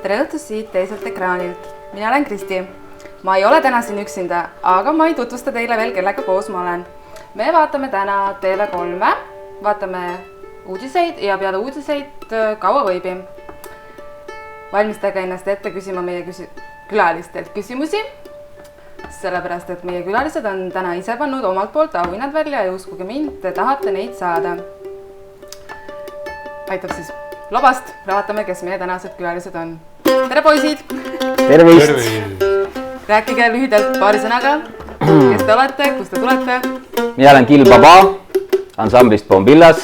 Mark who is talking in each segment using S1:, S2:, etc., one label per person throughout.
S1: Tere õhtust siit teiselt ekraanilt. Mina olen Kristi. Ma ei ole täna siin üksinda, aga ma ei tutvusta teile veel kellega koos ma olen. Me vaatame täna TV3, vaatame uudiseid ja peale uudiseid kaua võibi. Valmistage ennast ette küsima meie külalistelt küsimusi, sellepärast et meie külalised on täna ise pannud omalt poolt auhinnad välja ja uskuge mind, te tahate neid saada. Aitab siis lobast, vaatame, kes meie tänased külalised on. Tere poisid!
S2: Tervist!
S1: Rääkige lühidalt paari sõnaga, kes te olete, kust te tulete?
S2: Mina olen Kill Baba, ansamblist Pombillas.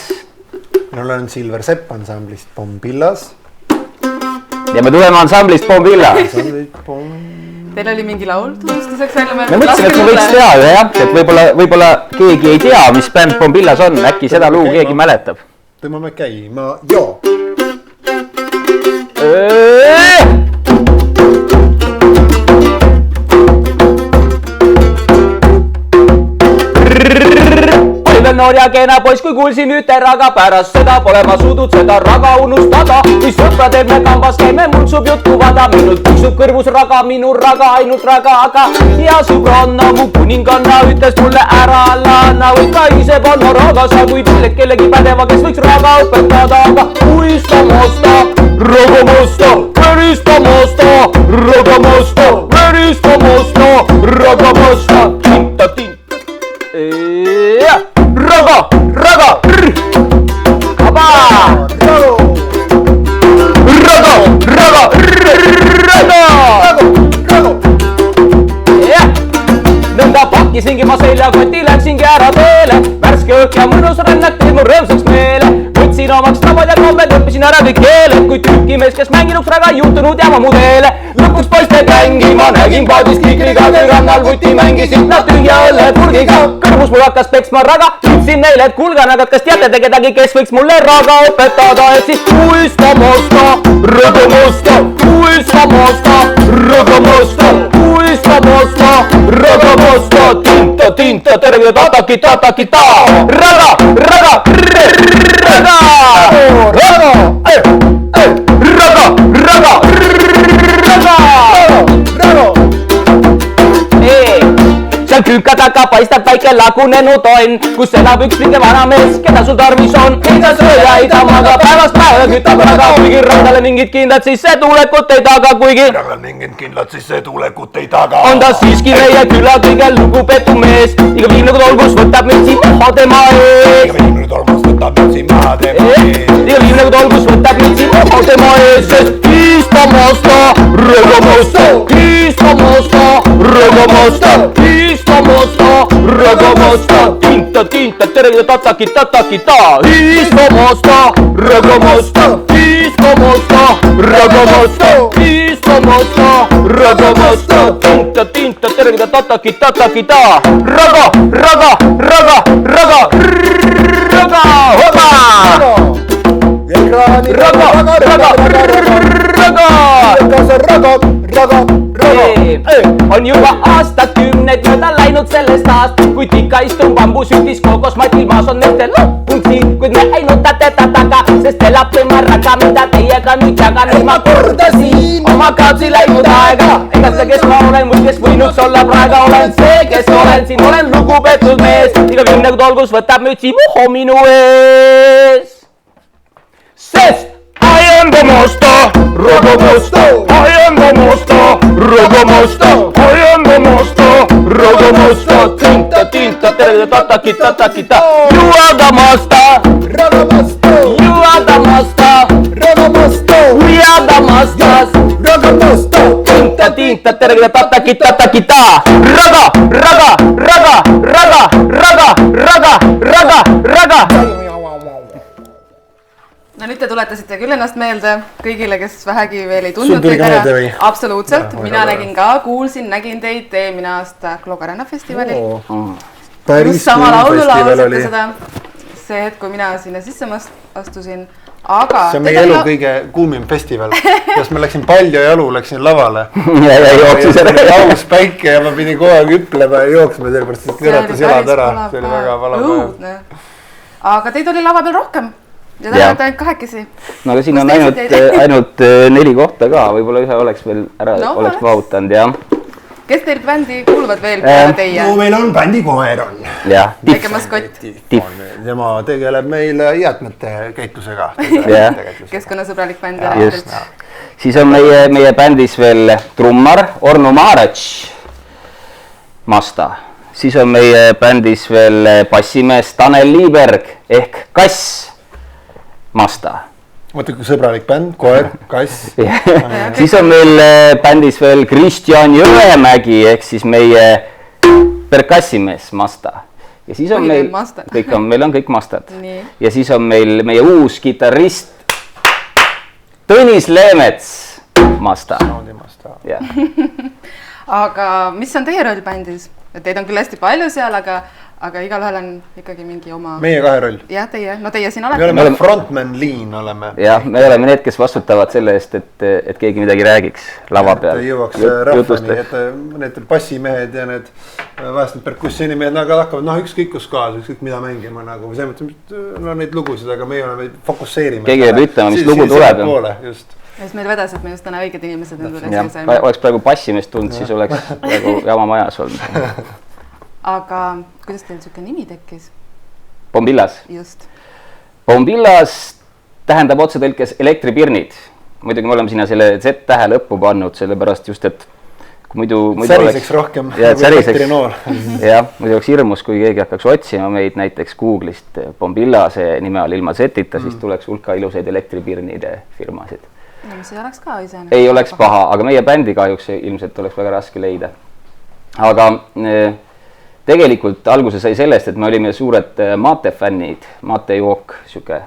S3: Mina olen Silver Sepp, ansamblist Pombillas.
S2: Ja me tuleme ansamblist Pombillas.
S1: Teil oli mingi laul tunnustuseks välja mõelda?
S2: Me mõtlesin, et me võiks teada, jah, et võib-olla keegi ei tea, mis bänd Pombillas on. Äkki seda lugu keegi mäletab.
S3: Tõmbame käima, joo! Veel noor ja keena poiss, kui kuulsin üte raga, pärast seda pole ma suudnud seda raga unustada. Kui sõpra teeb me kambas, käime mulsub juttu vada, minult puksub kõrvus raga, minu raga, ainult raga, aga hea sõbranna, mu kuninganna ütles mulle ära anna, võid ka ise panna raga, sa võid üle kellegi pädeva, kes võiks raga õpetada, aga uista mosta, raga mosta, verista mosta, raga mosta, verista mosta, raga mosta, tinta, tinta. Raga, raga, kaba, raga, raga, raga, nõnda pakkisingi ma seljakoti, läksingi ära teele, värske õhk ja mõnus rännak teeb mu rõõmsaks meele. Võtsin omaks tavad ja kombed, õppisin ära kõik keeled, kui tükimees, kes mänginuks raga juhtunud jääma mu teele. Lõpuks poiste kängi, ma nägin paadis kikriga, kui rannal vuti mängisid nad tühja õllepurgiga. Kõrvus mul hakkas peksma raga, ütlesin neile, et kulgan, aga kas teate te kedagi, kes võiks mulle raga õpetada, et siis uista mosta, raga mosta, uista mosta, raga mosta, uista mosta, raga mosta, tinta, tinta, terve tataki, tataki, ta, raga, raga, raga, raga, raga, raga, seal küünka taga paistab väike lagunenud on, kus elab üks linge vanamees, keda sul tarvis on. Ega sööja ei tamaga, päevast päeva kütab raga, kuigi randale mingid kindlad sissetulekut ei taga, kuigi randale mingid kindlad sissetulekut ei taga.
S2: On ta siiski meie küla kõige lugupeetud mees, iga viimne tolgus võtab mütsi maha tema ees.
S3: Iga viimne tolgus võtab mütsi maha tema ees.
S2: Iga viimne tolgus võtab mütsi maha tema ees, sest ista mosta, raga mosta, ista mosta, raga mosta, ista mosta, raga mosta, tinta, tinta, terve tataki, tataki, ta, ista mosta, raga mosta, ista mosta, raga mosta, ista mosta, raga mosta, tinta, tinta, terve tataki, tataki, ta, raga, raga, raga, raga, raga, hopa! Raga, raga, raga, on juba aastakümneid mööda läinud sellest aast, kui tika istun bambusütis kookosmat ilmas on nende lõpunksi, kuid me ei nutate ta taga, sest elab tema raga, mida teiega nüüd jagan. Nüüd ma kordasin oma kaotsi läinud aega, ega see, kes ma olen, muid kes võinuks olla praega, olen see, kes olen siin, olen lugupeetud mees, iga viimne tolgus võtab mütsi muho minu ees. Sest I am the monster, raga mosta, I am the monster, raga mosta, I am the monster, raga mosta, tinta, tinta, terve tataki, tataki, ta. You are the monster, raga mosta, you are the monster, raga mosta, we are the monsters, raga mosta, tinta, tinta, terve tataki, tataki, ta. Raga, raga, raga, raga, raga, raga, raga, raga.
S1: No nüüd te tuletasite küll ennast meelde kõigile, kes vähegi veel ei tundnud teid ära. Absoluutselt, mina nägin ka, kuulsin, nägin teid eelmine aasta Glogarena festivalil.
S3: Päris
S1: sama laulu
S3: festival
S1: laulsite
S3: oli.
S1: seda, see hetk, kui mina sinna sisse astusin, aga...
S3: See on meie elu kõige kuumim festival, kas ma läksin palju jalu, läksin lavale.
S2: Ja jooksis ära.
S3: Jaus päike ja ma pidin kogu aeg hüplema ja jooksma, sellepärast et kõratas jalad ära. See oli väga valav.
S1: Aga teid oli lava peal rohkem. ja te olete ainult kahekesi.
S3: No aga siin on ainult 4 kohta ka, võib-olla ühe oleks veel ära, oleks vahutanud, jah.
S1: Kes teilt bändi kuuluvad veel peale teie?
S4: No meil on bändi koer on.
S3: Jah,
S1: väike maskott.
S4: Tema tegeleb meil jäätmete käitlusega.
S1: Keskkonnasõbralik bänd.
S3: Just. Siis on meie bändis veel trummar Ornu Maarets Masta. Siis on meie bändis veel bassimees Tanel Liiberg ehk Kass Masta.
S4: Mõtle, kui sõbralik bänd, koer, kass.
S3: Siis on meil bändis veel Kristjan Jõemägi ehk siis meie perkassimees Masta. Ja siis on meil on kõik Mastad. Ja siis on meil meie uus kitarrist Tõnis Leemets Masta.
S1: Aga mis on teie roll bändis? Teid on küll hästi palju seal, aga igalühel on ikkagi mingi oma...
S4: Meie 2 roll.
S1: Jah, teie. No teie siin olete.
S4: Me oleme frontman liin oleme.
S3: Jah, me oleme need, kes vastutavad selle eest, et keegi midagi räägiks lava peal.
S4: Et jõuaks rahvani, et need bassimehed ja need vahest need perkussionimehed hakkavad ükskõik kus kaasa, ükskõik mida mängima nagu. See mõtleb, neid lugusid, aga meie oleme fokusseerime.
S3: Keegi peab ütlema, mis lugu tuleb.
S1: Ja siis meil vedas, et me just täna õiged inimesed nendele siia saime.
S3: Oleks praegu bassimeest tulnud, siis oleks praegu jama majas olnud.
S1: Aga kuidas teil siuke nimi tekkis?
S3: Bombillas.
S1: Just.
S3: Bombillas tähendab otsetõlkes elektripirnid. Muidugi me oleme sinna selle Z-tähe lõppu pannud, sellepärast just, et kui muidu
S4: säriseks rohkem.
S3: Jah, muidu oleks hirmus, kui keegi hakkaks otsima meid näiteks Google'ist Bombillase nime all ilma Z-ita, siis tuleks hulka ilusaid elektripirnide firmasid.
S1: No, mis ei oleks ka ise.
S3: Ei oleks paha, aga meie bändi kahjuks ilmselt oleks väga raske leida. Aga tegelikult alguse sai sellest, et me olime suured maate-fännid, maate-jook, siuke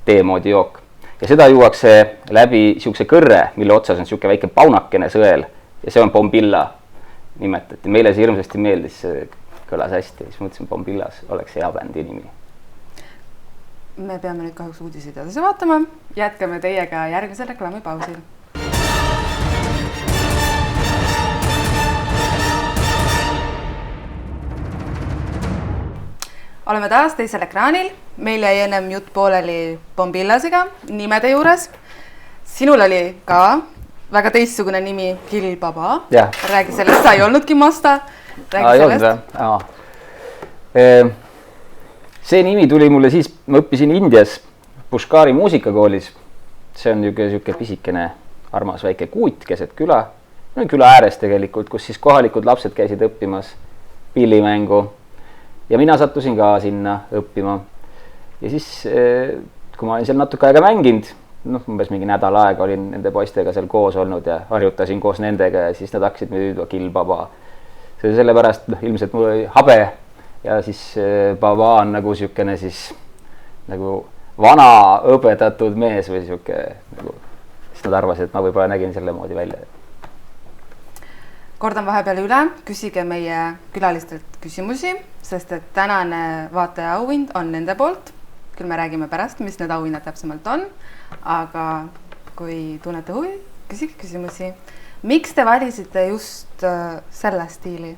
S3: teemoodi jook. Ja seda juuakse läbi siukse kõrre, mille otsas on siuke väike paunakene sõel ja see on Bombilla nimetati. Meile see hirmsasti meeldis, see kõlas hästi, siis mõtlesin, Bombillas oleks hea bändi nimi.
S1: Me peame nüüd kahjuks uudiseid edasi vaatama. Jätkame teiega järgmisel reklaamipausil. Oleme taas teisel ekraanil. Meil jäi ennem jutt pooleli Bombillasega nimede juures. Sinul oli ka väga teistsugune nimi Gil Baba. Räägi sellest, sa ei olnudki Masta. Räägi sellest.
S3: See nimi tuli mulle siis, ma õppisin Indias Pushkari muusikakoolis. See on niisugune pisikene armas väike kuut keset küla. Küla ääres tegelikult, kus siis kohalikud lapsed käisid õppimas pillimängu. Ja mina sattusin ka sinna õppima. Ja siis, kui ma olin seal natuke aega mänginud, umbes mingi nädal aega olin nende poistega seal koos olnud ja harjutasin koos nendega ja siis nad hakkasid müüdva Gil Baba. See sellepärast ilmselt mul oli habe. Ja siis Baba on nagu siukene siis nagu vana õpetatud mees või siuke nagu, siis nad arvasid, et ma võib-olla nägin selle moodi välja.
S1: Kordan vahepeal üle, küsige meie külalistelt küsimusi, sest et tänane vaataja auhind on nende poolt. Küll me räägime pärast, mis need auhinnad täpsemalt on, aga kui tunnete huvi, küsige küsimusi. Miks te valisite just selle stiili,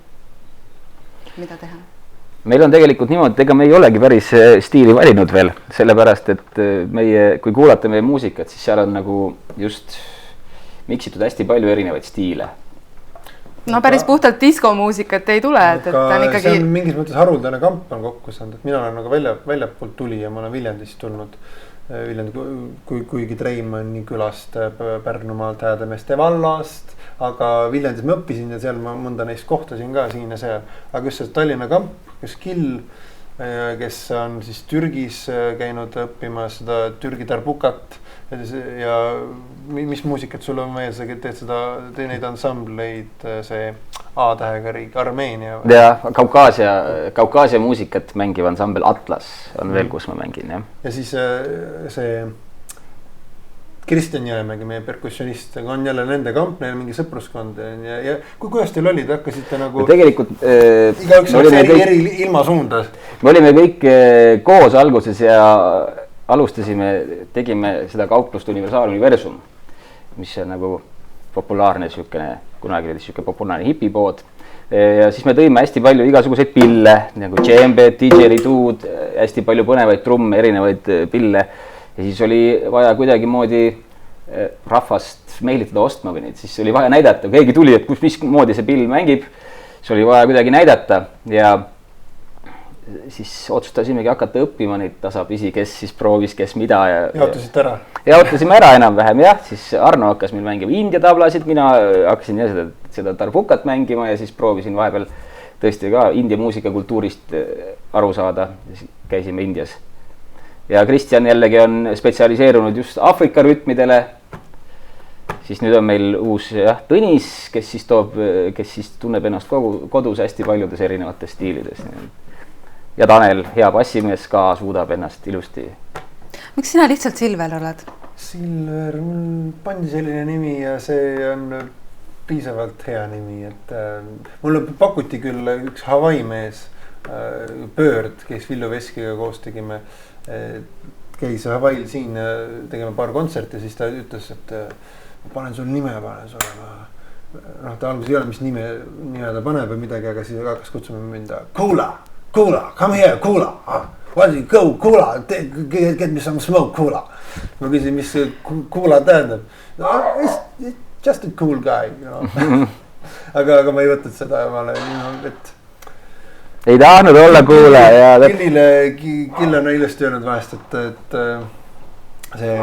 S1: mida teha?
S3: Meil on tegelikult niimoodi, ega me ei olegi päris stiili valinud veel, sellepärast, et kui kuulate meie muusikat, siis seal on nagu just miksitud hästi palju erinevaid stiile.
S1: No päris puhtalt diskomuusikat ei tule, et on ikkagi...
S4: See on mingis mõttes haruldane kamp on kokku saanud, et mina olen nagu väljapoolt tuli ja ma olen Viljandist tulnud. Kuigi Treim on nii külast Pärnumaalt Häädemeeste vallast, aga Viljandis ma õppisin ja seal ma mõnda neist kohtasin ka siin ja seal. Aga just see Tallinna kamp, kes Gil, kes on siis Türgis käinud õppimas seda Türgi tarbukat ja mis muusikat sul on meil, sa teed seda, neid ansambleid, see A-tähega riik, Armeenia.
S3: Ja Kaukaasia muusikat mängiv ansambel Atlas on veel, kus ma mängin.
S4: Ja siis see Kristjan Jõemägi, meie perkussionist, on jälle nende kamp, neil mingi sõpruskond ja kuidas teil oli, te hakkasite nagu
S3: tegelikult
S4: igaüks oleks eri ilmasuundas.
S3: Me olime kõik koos alguses ja alustasime, tegime seda kauplust Universaaluniversum, mis on nagu populaarne siukene, kunagi oli siuke populaarne hipipood. Ja siis me tõime hästi palju igasuguseid pille, nagu džembe, DJ-riduud, hästi palju põnevaid trumme, erinevaid pille. ja siis oli vaja kuidagimoodi rahvast meelitada ostma või neid, siis oli vaja näidata, keegi tuli, et mismoodi see pill mängib, siis oli vaja kuidagi näidata ja siis otsustasimegi hakata õppima neid tasapisi, kes siis proovis, kes mida.
S4: Jaotasite ära?
S3: Jaotasime ära enam-vähem jah, siis Arno hakkas meil mängima India tablasid, mina hakkasin seda tarbukat mängima ja siis proovisin vahepeal tõesti ka India muusikakultuurist aru saada, käisime Indias. Ja Kristjan jällegi on spetsialiseerunud just Aafrika rütmidele, siis nüüd on meil uus Tõnis, kes siis tunneb ennast kodus hästi paljudes erinevates stiilides. Ja Tanel, hea bassimees ka, suudab ennast ilusti.
S1: Miks sina lihtsalt Silver oled?
S4: Silver, mul pandi selline nimi ja see on piisavalt hea nimi, et mulle pakuti küll üks Hawaii mees, Bird, kes Villu Veskiga koos tegime, käis Hawaii'l siin tegema paar kontserti, siis ta ütles, et panen sul nime, ta alguses ei ole, mis nime ta paneb või midagi, aga siis hakkas kutsuma mind Kula, come here, Kula. What do you go, Kula? Get me some smoke, Kula. Ma küsin, mis Kula tähendab? It's just a cool guy, you know. aga ma ei võtnud seda ja ma olen, et
S3: ei tahtnud olla Kula.
S4: Kill on ilusti öelnud vahest, et see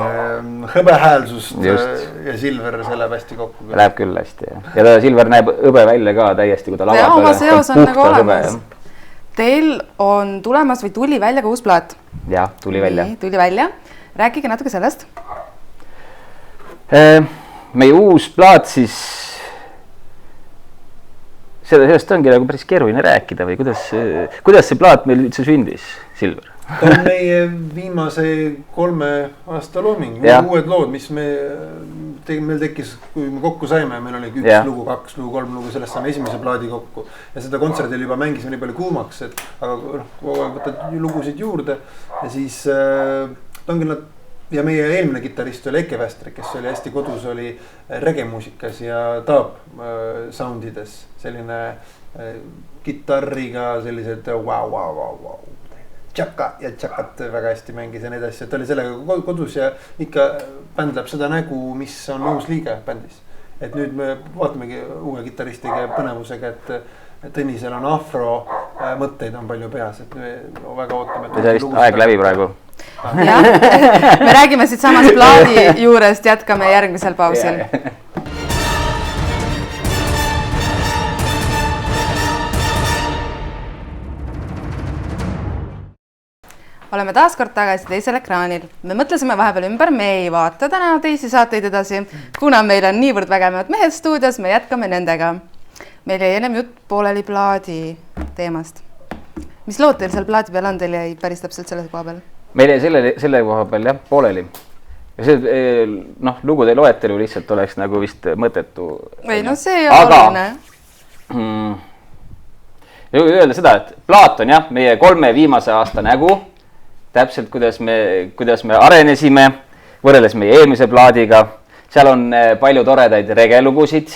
S4: hõbehäälsust ja Silver, see läheb hästi kokku.
S3: Läheb küll hästi, jah. Ja Silver näeb hõbe välja ka täiesti, kui ta lava
S1: peale. Oma seos on nagu olemas. Teil on tulemas või tuli välja ka uus plaat?
S3: Jah, tuli välja.
S1: Tuli välja. Rääkige natuke sellest.
S3: Meie uus plaat siis, sellest ongi nagu päris keeruline rääkida või kuidas see plaat meil üldse sündis, Silver?
S4: Ta on meie viimase 3 aasta looming, uued lood, mis meil tekkis, kui me kokku saime, meil oli 1 lugu, 2 lugu, 3 lugu, sellest saame esimese plaadi kokku. Ja seda kontserdil juba mängisime nii palju kuumaks, aga kogu aeg võtad lugusid juurde ja siis ja meie eelmine kitarrist oli Eke Västri, kes oli hästi kodus, oli regemuusikas ja taab soundides, selline kitarriga sellised wow. Tšaka ja tšakat väga hästi mängis ja need asjad, ta oli sellega kodus ja ikka bänd läheb seda nägu, mis on uus liige bändis. Et nüüd me vaatamegi uue kitaristiga põnevusega, et Tõnisel on afro, mõtteid on palju peas, et me väga ootame.
S3: See vist aeg läbi praegu.
S1: Jah, me räägime siit samast plaadi juurest, jätkame järgmisel pausil. Oleme taas kord tagasi teisel ekraanil. Me mõtlesime vahepeal ümber, me ei vaata täna teisi saateid edasi. Kuna meil on niivõrd vägevad mehed stuudios, me jätkame nendega. Meil jäi ennem jutt pooleli plaadi teemast. Mis lood teil seal plaadi peal on, teil jäi päris täpselt selle koha peal?
S3: Meil jäi selle koha peal jah, pooleli. Ja see lugude loetelu lihtsalt oleks nagu vist mõttetu.
S1: Ei, see ei ole oluline.
S3: Öelda seda, et plaat on jah, meie 3 viimase aasta nägu. Täpselt, kuidas me arenesime, võrreldes meie eelmise plaadiga. Seal on palju toredaid regelugusid.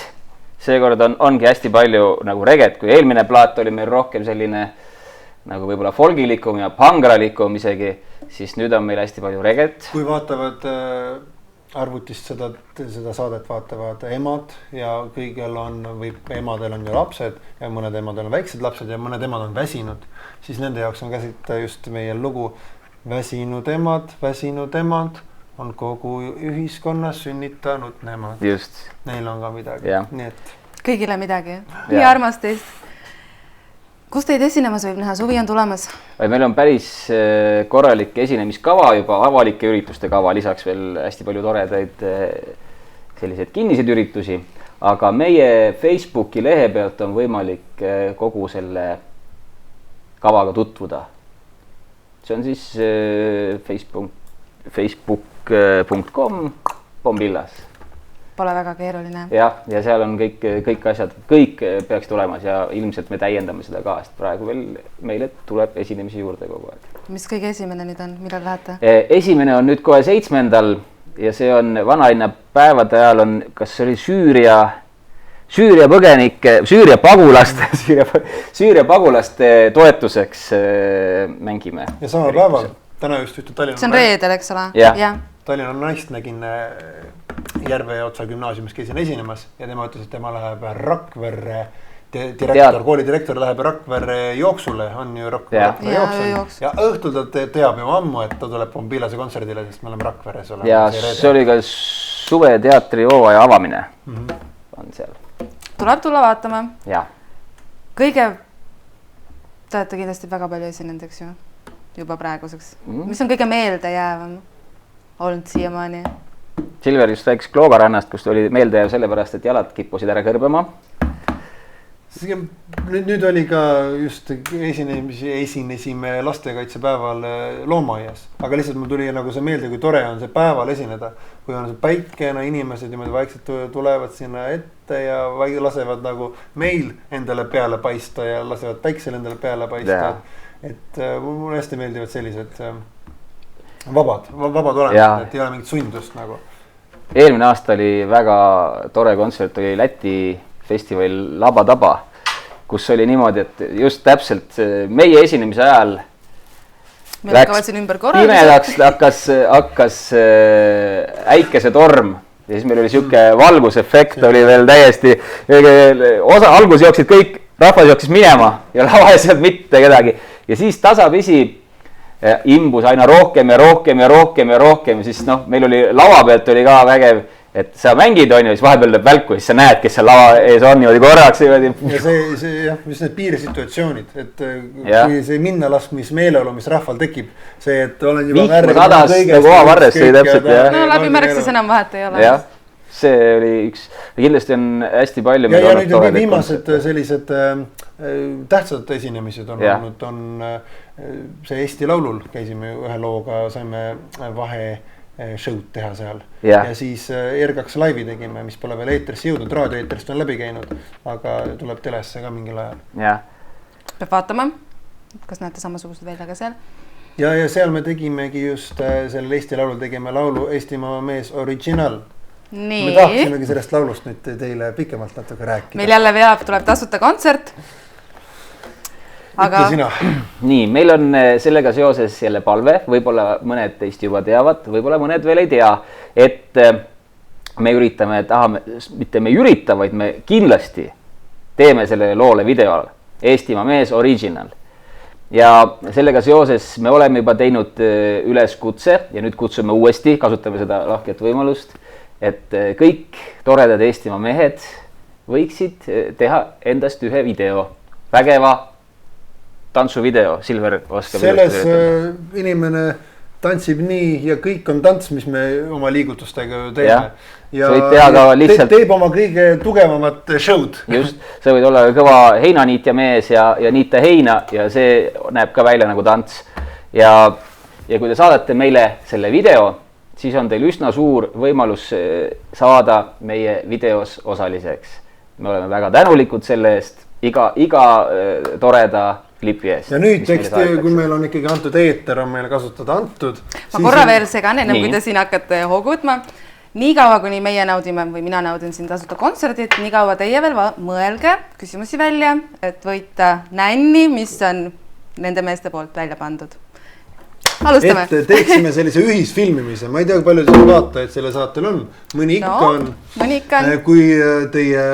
S3: Seekord ongi hästi palju nagu reget, kui eelmine plaat oli meil rohkem selline nagu võib-olla folgilikum ja pangralikum isegi, siis nüüd on meil hästi palju reget.
S4: Kui vaatavad arvutist seda saadet vaatavad emad ja kõigil emadel on ju lapsed ja mõned emadel on väiksed lapsed ja mõned emad on väsinud, siis nende jaoks on käsitleda just meie lugu väsinud emad on kogu ühiskonnas sünnitanud nemad.
S3: Just.
S4: Neil on ka midagi. Nii et...
S1: Kõigile midagi. Nii armas teist. Kus teid esinemas võib näha? Suvi on tulemas.
S3: Meil on päris korralik esinemiskava juba, avalike ürituste kava, lisaks veel hästi palju toredaid selliseid kinniseid üritusi. Aga meie Facebooki lehe pealt on võimalik kogu selle kavaga tutvuda. See on siis facebook.com Pombillas.
S1: Pole väga keeruline.
S3: Ja seal on kõik asjad, kõik peaks tulemas ja ilmselt me täiendame seda ka, sest praegu veel meile tuleb esinemisi juurde kogu aeg.
S1: Mis kõige esimene nüüd on, millal lähete?
S3: Esimene on nüüd kohe 7. ja see on vanalinna päevade ajal on, kas see oli Süüria põgenike, Süüria pagulaste toetuseks mängime.
S4: Ja samal päeval täna just ühte Tallinna.
S1: See on reedel, eks ole?
S3: Jah.
S4: Tallinna naist nägin Järveotsa gümnaasiumis käisin esinemas ja tema ütles, et tema läheb Rakverre kooli direktor läheb Rakverre jooksule, on ju Rakverre jooksul. Ja õhtul ta teab ju ammu, et ta tuleb Pombilase kontserdile, sest me oleme Rakveres.
S3: Ja see oli ka suveteatri hooaja avamine on seal.
S1: Tuleb tulla vaatama.
S3: Ja.
S1: Kõige, te olete kindlasti väga palju esinenud, eks ju, juba praeguseks. Mis on kõige meelde jäävam olnud siiamaani?
S3: Silver just rääkis Kloogarannast, kus oli meelde jääv sellepärast, et jalad kippusid ära kõrbema.
S4: Nüüd oli ka just esinesime lastekaitsepäeval loomaaias, aga lihtsalt mul tuli nagu see meelde, kui tore on see päeval esineda, kui on see päikene, inimesed niimoodi vaikselt tulevad sinna ette ja lasevad nagu meil endale peale paista ja lasevad päiksel endale peale paista. Et mulle hästi meeldivad sellised vabad olemised, et ei ole mingit sundust nagu.
S3: Eelmine aasta oli väga tore kontsert, oli Läti festival Laba Taba, kus oli niimoodi, et just täpselt meie esinemise ajal läks pimedaks, hakkas äikesetorm ja siis meil oli siuke valgusefekt, oli veel täiesti, algus jooksid kõik, rahvas jooksis minema ja lava ees ei olnud mitte kedagi ja siis tasapisi imbus aina rohkem ja siis meil oli lava pealt oli ka vägev, et sa mängid on ju, siis vahepeal lööb välku ja siis sa näed, kes seal lava ees on niimoodi korraks. Ja
S4: see jah, mis need piirisituatsioonid, et kui see minnalaskmismeeleolu, mis rahval tekib, see, et olen juba
S3: vihma sadas nagu oavarres see täpselt.
S1: No läbi märksis enam vahet ei ole.
S3: Jah, see oli üks, kindlasti on hästi palju.
S4: Ja nüüd on viimased sellised tähtsad esinemised on olnud, on see Eesti Laulul, käisime ühe looga, saime vahe show'd teha seal ja siis R2 laivi tegime, mis pole veel eetrisse jõudnud, raadioeetrist on läbi käinud, aga tuleb telesse ka mingil ajal.
S1: Peab vaatama, kas näete samasugused välja ka seal.
S4: Ja seal me tegimegi just sellel Eesti Laulul tegime laulu Eestimaa mees original.
S1: Nii.
S4: Me tahaksimegi sellest laulust nüüd teile pikemalt natuke rääkida.
S1: Meil jälle tuleb tasuta kontsert. Aga...
S3: Nii, meil on sellega seoses jälle palve, võib-olla mõned teist juba teavad, võib-olla mõned veel ei tea, et me üritame, mitte me ei ürita, vaid me kindlasti teeme sellele loole video Eestimaa mees original. Ja sellega seoses me oleme juba teinud üleskutse ja nüüd kutsume uuesti, kasutame seda lahket võimalust, et kõik toredad Eestimaa mehed võiksid teha endast ühe video, vägeva tantsuvideo, Silver oskab.
S4: Selles inimene tantsib nii ja kõik on tants, mis me oma liigutustega teeme. Ja lihtsalt... teeb oma kõige tugevamat show'd.
S3: Just, see võid olla kõva heinaniitja mees ja niita heina ja see näeb ka välja nagu tants. Ja kui te saadate meile selle video, siis on teil üsna suur võimalus saada meie videos osaliseks. Me oleme väga tänulikud selle eest, iga toreda klipi eest.
S4: Ja nüüd kui meil on ikkagi antud eeter, on meile kasutada antud.
S1: Ma korra veel segan, ennem kui te siin hakkate hoogutma. Nii kaua, kuni meie naudime või mina naudin siin tasuta kontserdit, nii kaua teie veel mõelge küsimusi välja, et võita nänni, mis on nende meeste poolt välja pandud. Alustame.
S4: Et teeksime sellise ühisfilmimise. Ma ei tea, kui palju teil vaatajaid selle saatel on. Mõni ikka on. Kui teie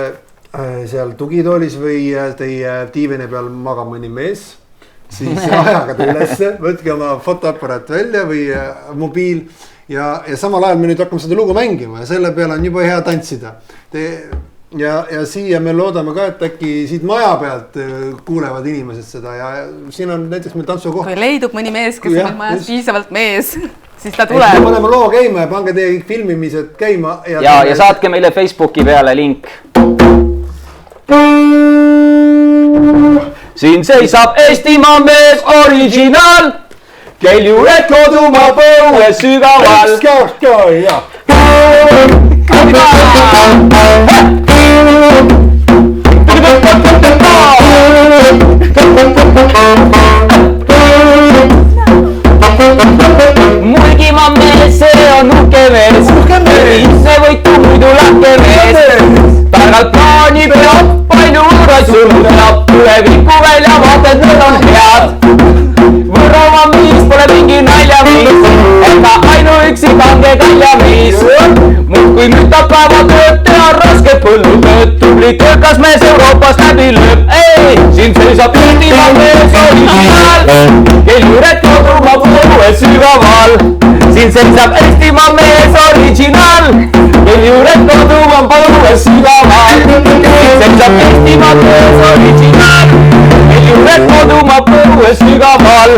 S4: seal tugitoolis või teie diivene peal magab mõni mees, siis ajaga te ülesse, võtke oma fotoaparaat välja või mobiil ja samal ajal me nüüd hakkame seda lugu mängima ja selle peale on juba hea tantsida. Ja siia me loodame ka, et äkki siit maja pealt kuulevad inimesed seda ja siin on näiteks meil tantsukoht.
S1: Kui leidub mõni mees, kes on majas piisavalt mees, siis ta tuleb.
S4: Me paneme loo käima ja pange teie filmimised käima.
S3: Ja saatke meile Facebooki peale link. Siin seisab Eestimaa mees original, kel juured kodumaa põues sügaval. Mulgimaa mees, see on uhke mees, ise võitu muidu lahke mees. Targalt plaanib ja palju raisub ja tulevikku välja vaated, need on head. Võrroma mees pole mingi nalja tubli töökas mees Euroopas läbi lööb. Ei, siin seisab Eestimaa mees originaal, kel juured kodumaa põue sügaval. Siin seisab Eestimaa mees originaal, kel juured kodumaa põue sügaval. Siin seisab Eestimaa mees originaal, kel juured kodumaa põue sügaval.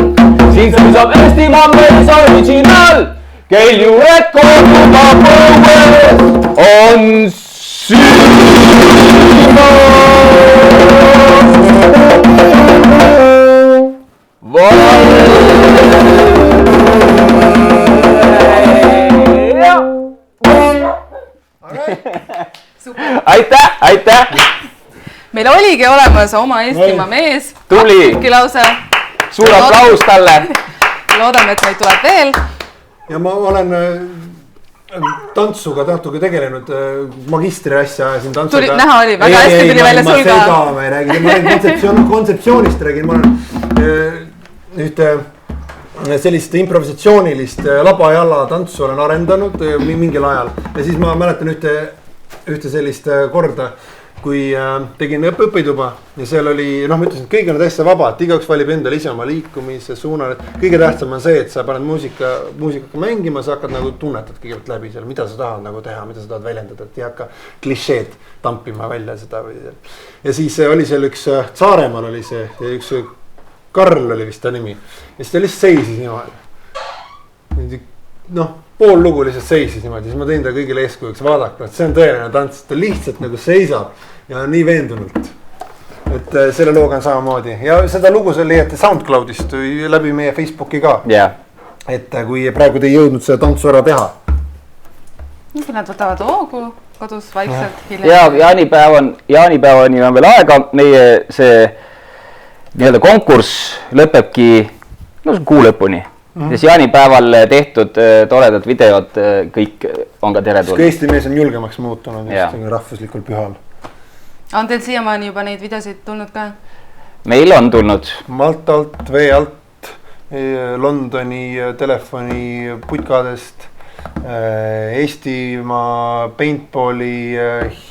S3: Siin seisab Eestimaa mees originaal, kel juured kodumaa põues on aitäh!
S1: Meil oligi olemas oma Eestimaa mees.
S3: Tuli!
S1: Lause.
S3: Suur aplaus talle!
S1: Loodame, et meid tuleb veel.
S4: Ja ma olen tantsuga natuke tegelenud, magistri asja ajasin tantsuga.
S1: Tuli, näha oli, väga hästi tuli välja sul ka.
S4: Ma ei räägi, ma räägin kontseptsioonist räägin, ma olen ühte sellist improvisatsioonilist laba-jala tantsu olen arendanud mingil ajal. Ja siis ma mäletan ühte sellist korda, kui tegin õpituba ja seal oli, ma ütlesin, et kõik on täiesti vaba, et igaüks valib endale ise oma liikumise suunal. Kõige tähtsam on see, et sa paned muusikaga mängima, sa hakkad nagu tunnetad kõigepealt läbi seal, mida sa tahad nagu teha, mida sa tahad väljendada, et ei hakka klišeed tampima välja seda. Ja siis oli seal üks Saaremaal oli see, üks Karl oli vist ta nimi ja siis ta lihtsalt seisis niimoodi. Pool lugu lihtsalt seisis niimoodi, siis ma tõin ta kõigile eeskujuks, vaadake, et see on tõeline tants, ta lihtsalt nagu seisab ja nii veendunult. Et selle looga on samamoodi ja seda lugu sa leiate SoundCloudist läbi meie Facebooki ka.
S3: Yeah.
S4: Et kui praegu te ei jõudnud seda tantsu ära teha.
S1: Kui nad võtavad hoogu kodus vaikselt hiljem.
S3: Ja jaanipäevani on veel aega, meie see nii-öelda konkurss lõpebki kuu lõpuni. Siis jaanipäeval tehtud toredad videod, kõik on ka teretulnud.
S4: Eesti mees on julgemaks muutunud rahvuslikul pühal.
S1: On teil siiamaani juba neid videosid tulnud ka?
S3: Meil on tulnud.
S4: Maltalt, vee alt, Londoni telefoni putkadest, Eestimaa paintballi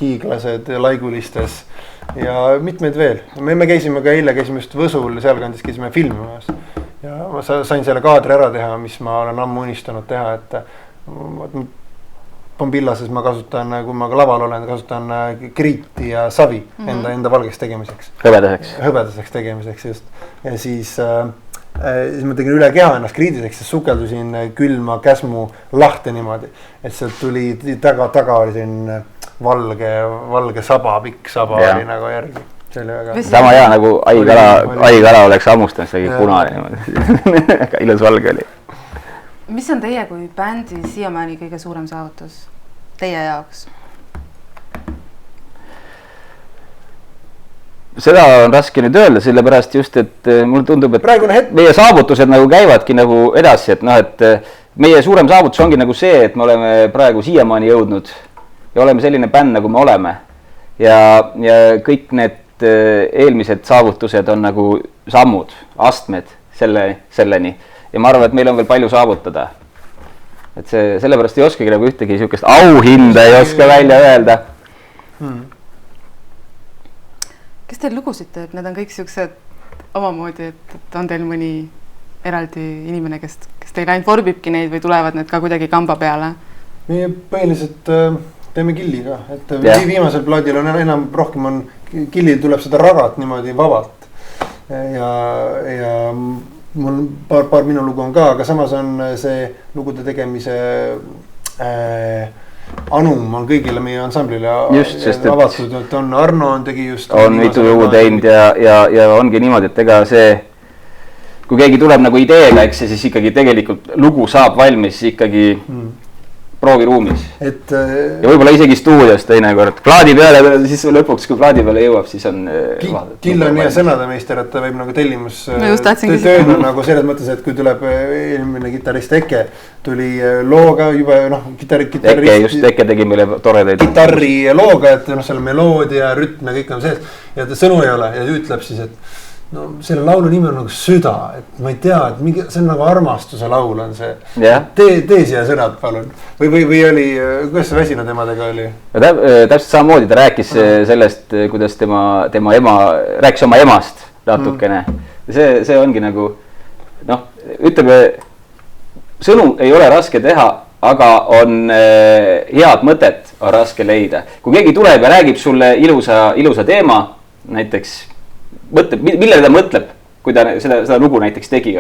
S4: hiiglased laigulistes ja mitmeid veel. Me käisime ka eile, käisime just Võsul, sealkandis käisime filmimas. Ja ma sain selle kaadri ära teha, mis ma olen ammu unistanud teha, et Pombillases ma kasutan, kui ma laval olen, kasutan kriiti ja savi enda valgeks tegemiseks. Hõbedaseks tegemiseks just. Ja siis ma tegin üle keha ennast kriidiseks ja sukeldusin külma käsmu lahte niimoodi. Et sealt tuli taga oli selline valge saba, pikk saba oli nagu järgi.
S3: Sama hea nagu haigala oleks hammustanud, see kõik punane niimoodi. Ilus valge oli.
S1: Mis on teie kui bändi siiamaani kõige suurem saavutus teie jaoks?
S3: Seda on raske nüüd öelda, sellepärast just, et mulle tundub, et meie saavutused nagu käivadki nagu edasi, et meie suurem saavutus ongi nagu see, et me oleme praegu siiamaani jõudnud ja oleme selline bänd, nagu me oleme. Ja kõik need eelmised saavutused on nagu sammud, astmed selleni. Ja ma arvan, et meil on veel palju saavutada. Et sellepärast ei oskagi nagu ühtegi siukest auhinda ei oska välja öelda.
S1: Kes teil lugusite, et need on kõik siuksed omamoodi, et on teil mõni eraldi inimene, kes teil ainult vorbibki neid või tulevad need ka kuidagi kamba peale?
S4: Meie põhiliselt teeme killiga, et viimasel plaadil on enam rohkem on, killil tuleb seda ragat niimoodi vabalt ja mul paar minu lugu on ka, aga samas on see lugude tegemise anum on kõigile meie ansamblile avatud, et on Arno on tegi just
S3: on mitu lugu teinud ja ongi niimoodi, et ega see kui keegi tuleb nagu ideega, eks siis ikkagi tegelikult lugu saab valmis ikkagi prooviruumis. Ja võibolla isegi stuudios teinekord. Plaadi peale, siis lõpuks, kui plaadi peale jõuab, siis on...
S4: Kill on nii sõnademeister, et ta võib nagu tellimus tööd on nagu selles mõttes, et kui tuleb eelmine kitarrist Eke, tuli looga juba,
S3: Eke tegi meile toredaid.
S4: Gitarri looga, et seal on meloodia, rütm ja kõik on sees. Ja ta sõnu ei ole ja ütleb siis, et no selle laulu nimi on nagu Süda, et ma ei tea, et mingi, see on nagu armastuse laul on see. Tee siia sõnad, palun. Või oli, kuidas see Väsina temadega oli?
S3: Täpselt samamoodi ta rääkis sellest, kuidas tema ema, rääkis oma emast natukene. See ongi nagu, noh, ütleme, sõnu ei ole raske teha, aga on head mõtet on raske leida. Kui keegi tuleb ja räägib sulle ilusa teema, näiteks mõtleb, millele ta mõtleb, kui ta seda lugu näiteks tegi,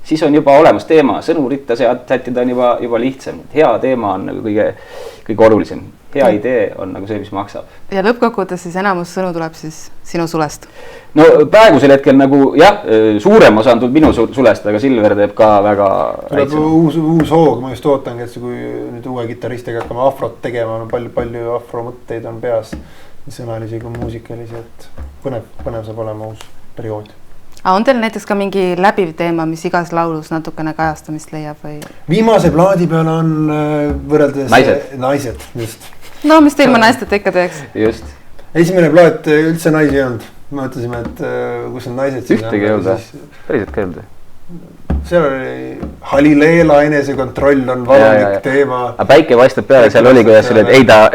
S3: siis on juba olemas teema, sõnuritta sättida on juba lihtsam. Hea teema on nagu kõige olulisem. Hea idee on nagu see, mis maksab.
S1: Ja lõppkokkuvõttes siis enamus sõnu tuleb siis sinu sulest?
S3: No praegusel hetkel nagu jah, suurem osa on tulnud minu sulest, aga Silver teeb ka väga
S4: väiksema. Uus hoog, ma just ootangi, et kui nüüd uue kitaristiga hakkame afrot tegema, palju afromõtteid on peas. Sõnalisi kui muusikalisi, et põnev saab olema uus periood.
S1: On teil näiteks ka mingi läbiv teema, mis igas laulus natukene kajastamist leiab või?
S4: Viimase plaadi peal on võrreldes naised, just.
S1: No, mis teil ma naisteta ikka teeks?
S3: Just.
S4: Esimene plaat üldse naisi ei olnud. Me mõtlesime, et kus on naised siis.
S3: Ühtegi ei olnud, päriselt ka ei olnud.
S4: Seal oli Halileela enesekontroll on valulik teema.
S3: Aga päike paistab peale, seal oli, kuidas oli, et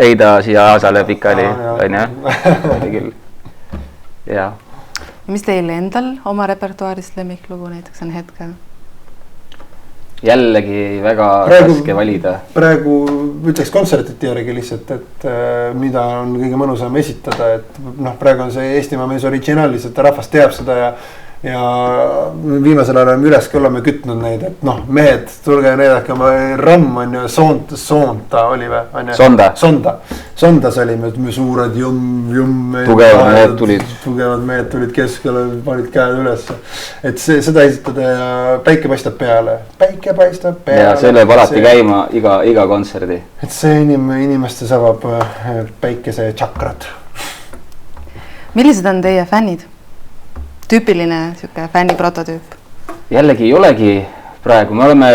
S3: Eida siia Aasale pikali, on jah? Oli küll. Ja.
S1: Mis teil endal oma repertuaarist lemmiklugu näiteks on hetkel?
S3: Jällegi väga raske valida.
S4: Praegu ütleks kontsertiti järgi lihtsalt, et mida on kõige mõnusam esitada, et praegu on see Eestimaa mees originaal, lihtsalt rahvas teab seda ja viimasel ajal oleme kütnud neid, et mehed, tulge näidake oma ramm on ju, soonta oli või? Sondas olime, et me suured jumm. Tugevad mehed tulid keskele, panid käed üles. Et seda esitada ja päike paistab peale.
S3: Ja see lööb alati käima iga kontserdi.
S4: Et see inimeste saab päikese tšakrat.
S1: Millised on teie fännid? Tüüpiline siuke fänni prototüüp?
S3: Jällegi ei olegi praegu, me oleme...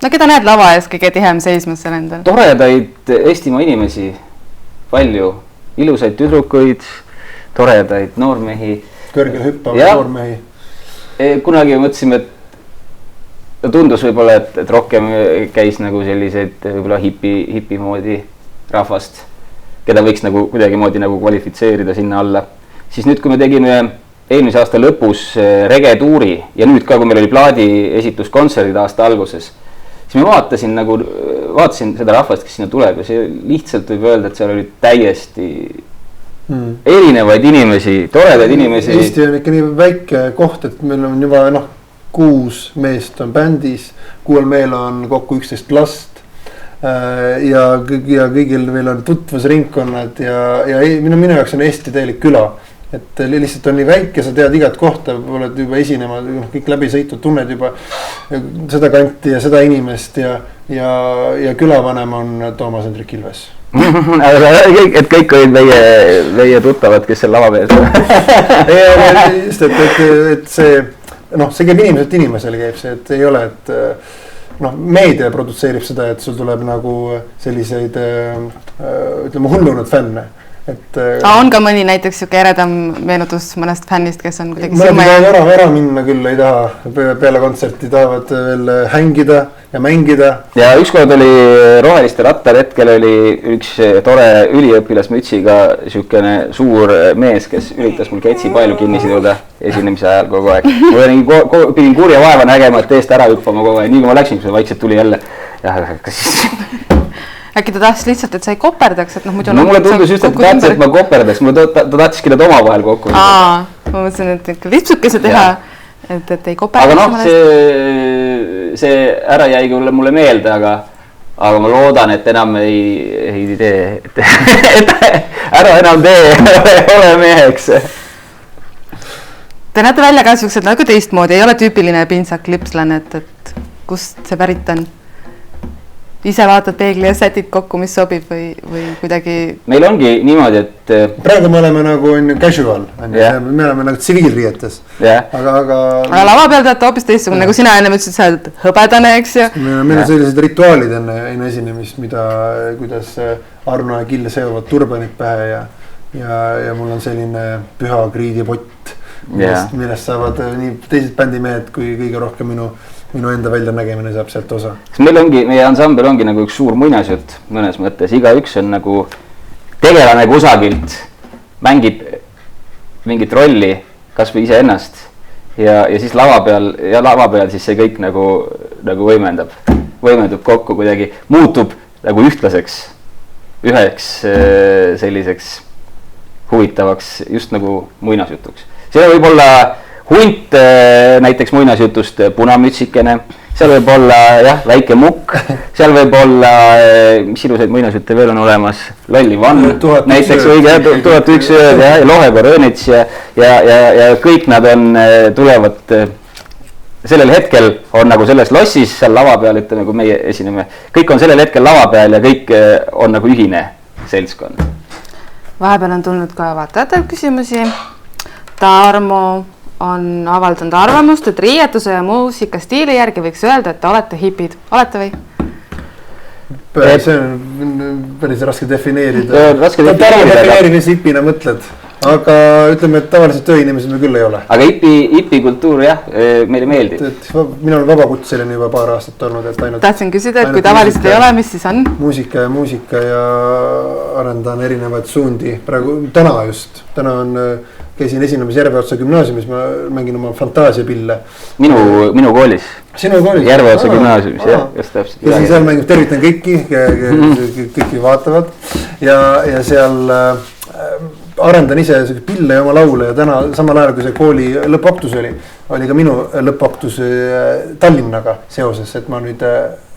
S1: No keda näed lava ees kõige tihem seismas seal endal?
S3: Toredaid Eestimaa inimesi, palju, ilusaid tüdrukuid, toredaid noormehi.
S4: Kõrgel hüppavad noormehi.
S3: Kunagi mõtlesime, et tundus võib-olla, et rohkem käis nagu selliseid võib-olla hipi moodi rahvast, keda võiks nagu kuidagi moodi nagu kvalifitseerida sinna alla. Siis nüüd, kui me tegime eelmise aasta lõpus regetuuri ja nüüd ka, kui meil oli plaadi esituskontserdid aasta alguses, siis ma vaatasin seda rahvast, kes sinna tuleb ja see lihtsalt võib öelda, et seal oli täiesti erinevaid inimesi, toredaid inimesi.
S4: Eesti on ikka nii väike koht, et meil on juba 6 meest on bändis, 6 mehel on kokku 11 last ja kõigil meil on tutvusringkonnad ja minu jaoks on Eesti täielik küla. Et lihtsalt on nii väike, sa tead igat kohta, oled juba esinema, kõik läbi sõitud, tunned juba seda kanti ja seda inimest ja külavanem on Toomas Hendrik Ilves.
S3: Et kõik olid meie tuttavad, kes seal lava pees.
S4: Just, et see käib inimesele käib see, et ei ole, et meedia produtseerib seda, et sul tuleb nagu selliseid, ütleme, hullunud fänne.
S1: On ka mõni näiteks siuke eredam meenutus mõnest fännist, kes on kuidagi
S4: silma jäänud? Ära minna küll ei taha, peale kontserti tahavad veel hängida ja mängida. Ja
S3: ükskord oli Roheliste rattal hetkel oli üks tore üliõpilasmütsiga siukene suur mees, kes üritas mul ketsi palju kinni siduda esinemise ajal kogu aeg. Ma pidin kurja vaeva nägema, et teest ära hüppama kogu aeg, nii kui ma läksin, kui see vaikselt tuli jälle.
S1: Äkki ta tahtis lihtsalt, et sa ei koperdaks, et muidu...
S3: No mulle tundus just, et ta tahtis, et ma koperdaks, ta tahtiski need oma vahel kokku.
S1: Ma mõtlesin, et ikka lihtsukese teha, et ei koperdaks.
S3: Aga see ära jäi mulle meelde, aga ma loodan, et enam ei tee, ära enam tee, ole meheks.
S1: Te näete välja ka siuksed nagu teistmoodi, ei ole tüüpiline pintsak lipslan, et kust see pärit on? Ise vaatad peegli ja sätid kokku, mis sobib või kuidagi... Meil
S3: ongi niimoodi, et...
S4: Praegu me oleme nagu casual, me oleme nagu tsiviilriietes. Aga
S1: lava peal teate hoopis teistsugune, nagu sina enne ütlesid, sa oled hõbedane, eks ju?
S4: Meil on sellised rituaalid enne esinemist, kuidas Arno ja Kill seovad turbanid pähe ja mul on selline püha kriidipott millest saavad nii teised bändimehed kui kõige rohkem minu enda väljanägemine saab sealt osa.
S3: Meil ongi, meie ansambel ongi nagu üks suur muinasjutt mõnes mõttes, igaüks on nagu tegelane kusagilt, mängib mingit rolli, kas või iseennast ja siis lava peal siis see kõik nagu võimendub kokku kuidagi, muutub nagu ühtlaseks, üheks selliseks huvitavaks just nagu muinasjutuks. See võib olla hunt näiteks muinasjutust Punamütsikene, seal võib olla jah, väike mukk, seal võib olla, mis ilusaid muinasjutte veel on olemas, Lolli vann, näiteks õige 1001 ööd ja Lohekorõnits ja kõik nad on, tulevad sellel hetkel on nagu selles lossis seal lava peal, ütleme, kui meie esineme, kõik on sellel hetkel lava peal ja kõik on nagu ühine seltskond.
S1: Vahepeal on tulnud ka vaatajatelt küsimusi. Tarmo on avaldanud arvamust, et riietuse ja muusika stiili järgi võiks öelda, et te olete hipid. Olete või?
S4: See on päris raske defineerida. Mis hipina mõtled? Aga ütleme, et tavaliselt tööinimesed me küll ei ole.
S3: Aga hipi kultuur jah, meile meeldib.
S4: Mina olen vabakutseline juba paar aastat olnud, et ainult...
S1: Tahtsin küsida, et kui tavaliselt ei ole, mis siis on?
S4: Muusika ja arendan erinevaid suundi. Praegu, täna käisin esinemas Järveotsa gümnaasiumis, ma mängin oma fantaasiapille.
S3: Minu koolis.
S4: Sinu koolis?
S3: Järveotsa gümnaasiumis, jah, just täpselt.
S4: Ja siis seal mängib, tervitan kõiki vaatavad ja seal arendan ise pille ja oma laule ja täna samal ajal, kui see kooli lõppaktus oli ka minu lõppaktus Tallinnaga seoses, et ma nüüd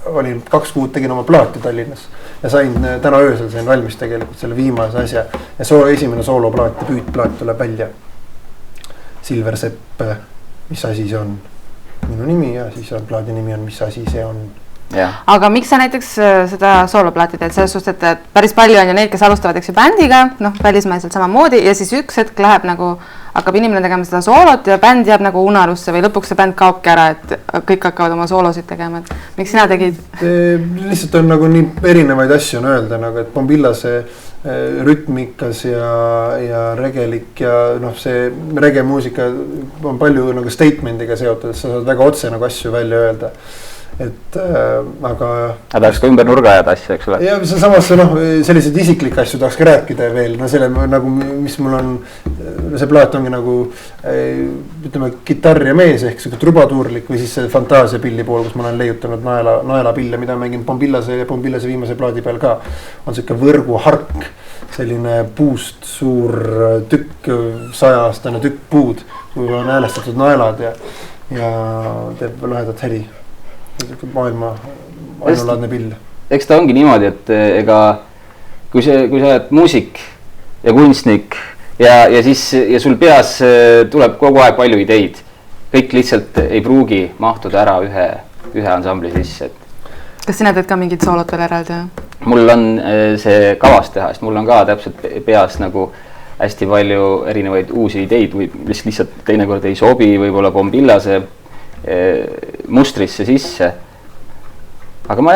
S4: olin 2 kuud tegin oma plaati Tallinnas ja täna öösel sain valmis tegelikult selle viimase asja ja esimene sooloplaat ja püütplaat tuleb välja. Silver Sepp, mis asi see on? Minu nimi ja siis on plaadi nimi on, mis asi see on.
S3: Ja.
S1: Aga miks sa näiteks seda sooloplaati teed, selles suhtes, et päris palju on ju neid, kes alustavad bändiga, välismaiselt samamoodi ja siis üks hetk läheb nagu, hakkab inimene tegema seda soolot ja bänd jääb nagu unarusse või lõpuks see bänd kaobki ära, et kõik hakkavad oma soolosid tegema, et miks sina tegid?
S4: Lihtsalt on nagu nii erinevaid asju on öelda, nagu et Pombillase rütmikas ja regelik ja see rege muusika on palju nagu statemendiga seotud, et sa saad väga otse nagu asju välja öelda. Et aga
S3: tahaks ka ümber nurga ajada asju, eks ole?
S4: Ja samas sellised isiklik asju tahaks ka rääkida veel, selle nagu, mis mul on, see plaat ongi nagu ütleme kitarr ja mees ehk see trubatuurlik või siis see fantaasiapilli pool, kus ma olen leiutanud naelapille, mida mängin Pombillase viimase plaadi peal ka, on selline võrguhark, selline puust suur tükk, 100-aastane tükk puud, kui on häälestatud naelad ja teeb lahedat heli. Maailma ainulaadne pill.
S3: Eks ta ongi niimoodi, et ega kui sa oled muusik ja kunstnik ja sul peas tuleb kogu aeg palju ideid, kõik lihtsalt ei pruugi mahtuda ära ühe ansambli sisse.
S1: Kas sina teed ka mingid soolot veel eraldi?
S3: Mul on see kavas teha, sest mul on ka täpselt peas nagu hästi palju erinevaid uusi ideid, mis lihtsalt teinekord ei sobi võib-olla Pombillase mustrisse sisse. Aga ma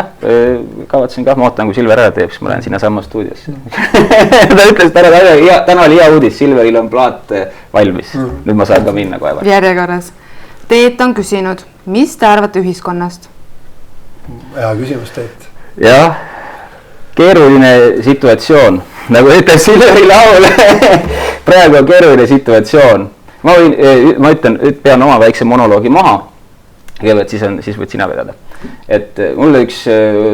S3: kavatsen ka, ma ootan, kui Silver ära teeb, siis ma lähen sinna samma stuudiosse. Ta ütles, täna oli hea uudis, Silveril on plaat valmis. Nüüd ma saan ka minna kohe.
S1: Järjekorras. Teet on küsinud, mis te arvate ühiskonnast?
S4: Hea küsimus, Teet.
S3: Jah, keeruline situatsioon. Nagu ütleb Silveri laul. Praegu on keeruline situatsioon. Ma ütlen, pean oma väikse monoloogi maha. Kõigepealt siis võid sina vedada. Et mulle üks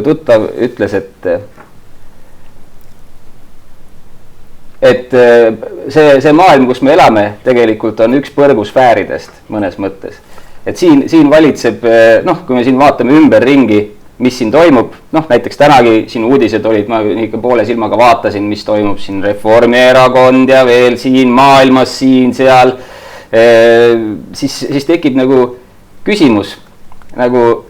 S3: tuttav ütles, et see maailm, kus me elame, tegelikult on üks põrgusfääridest mõnes mõttes. Et siin valitseb, kui me siin vaatame ümber ringi, mis siin toimub, näiteks tänagi siin uudised olid, ma ikka poole silmaga vaatasin, mis toimub siin Reformierakond ja veel siin maailmas, siin, seal, siis tekib nagu küsimus nagu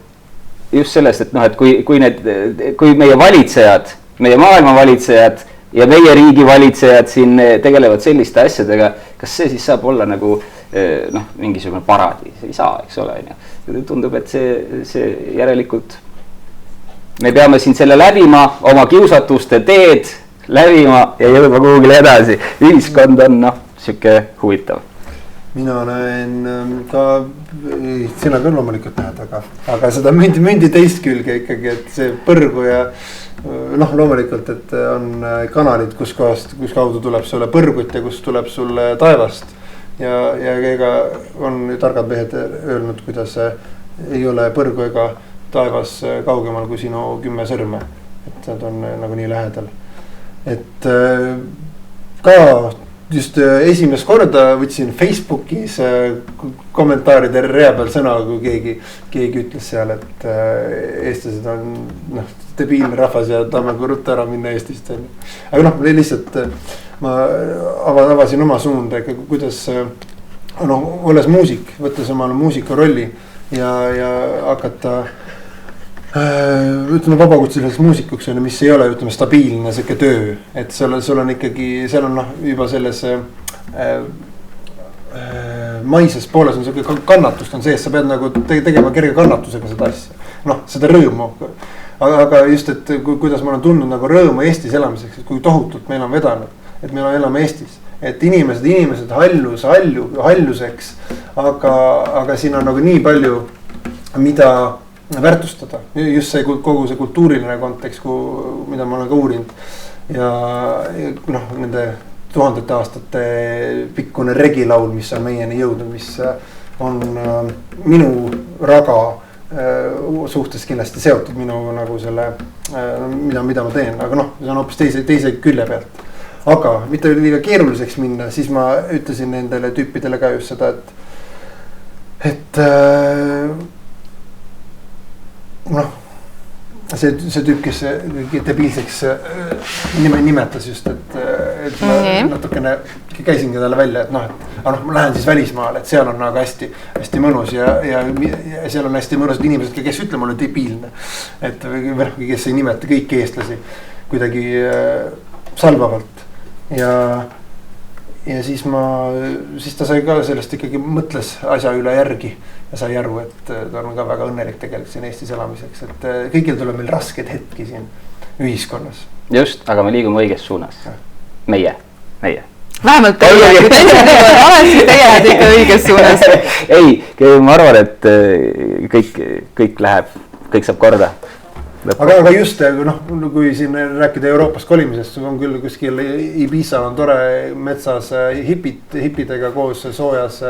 S3: just sellest, et kui meie valitsejad, meie maailma valitsejad ja meie riigi valitsejad siin tegelevad selliste asjadega, kas see siis saab olla nagu mingisugune paradiis? Ei saa, eks ole. Tundub, et see järelikult me peame siin selle läbima, oma kiusatuste teed läbima ja jõudma kuhugile edasi. Ühiskond on siuke huvitav.
S4: mina näen ka, sina küll loomulikult näed, aga seda mündi teist külge ikkagi, et see põrgu ja noh, loomulikult, et on kanalid, kus kaudu tuleb sulle põrgut ja kus tuleb sulle taevast. Ja ega on targad mehed öelnud, kuidas ei ole põrgu ega taevas kaugemal kui sinu 10 sõrme. Et nad on nagu nii lähedal. Et ka just esimest korda võtsin Facebookis kommentaaride rea peal sõna, kui keegi ütles seal, et eestlased on debiilne rahvas ja tahame rutta ära minna Eestist. Aga noh, lihtsalt ma avasin oma suunda, kuidas olles muusik, võttes omale muusika rolli ja hakata ütleme vabakutseliseks muusikuks, mis ei ole ütleme stabiilne siuke töö, et sul on ikkagi, seal on juba selles maises pooles on siuke kannatust on sees, sa pead nagu tegema kerge kannatusega seda asja, seda rõõmu. Aga just, et kuidas ma olen tundnud nagu rõõmu Eestis elamiseks, et kui tohutult meil on vedanud, et meil on elame Eestis, et inimesed halluseks, aga siin on nagu nii palju, mida väärtustada, just see kogu see kultuuriline kontekst, mida ma olen ka uurinud ja nende tuhandete aastate pikkune regilaul, mis on meieni jõudnud, mis on minu raga suhtes kindlasti seotud minu nagu selle, mida ma teen, aga see on hoopis teise külje pealt. Aga mitte liiga keeruliseks minna, siis ma ütlesin nendele tüüpidele ka just seda, et see tüüp, kes debiilseks nimetas just, et ma natukene käisingi talle välja, et ma lähen siis välismaale, et seal on nagu hästi mõnus ja seal on hästi mõnusad inimesed, kes ütle mulle debiilne. Et kes ei nimeta kõiki eestlasi kuidagi salvavalt ja siis ta sai ka sellest ikkagi mõtles asja üle järgi ja sai aru, et ta on ka väga õnnelik tegelikult siin Eestis elamiseks, et kõigil tuleb meil raskeid hetki siin ühiskonnas.
S2: Just, aga me liigume õiges suunas. Meie.
S1: Vähemalt teie, kui teised liiguvad vales, siis teie jääd ikka õiges suunas.
S2: Ei, ma arvan, et kõik läheb, kõik saab korda.
S4: Aga just, kui siin rääkida Euroopast kolimisest, on küll kuskil Ibiza on tore metsas hipidega koos soojas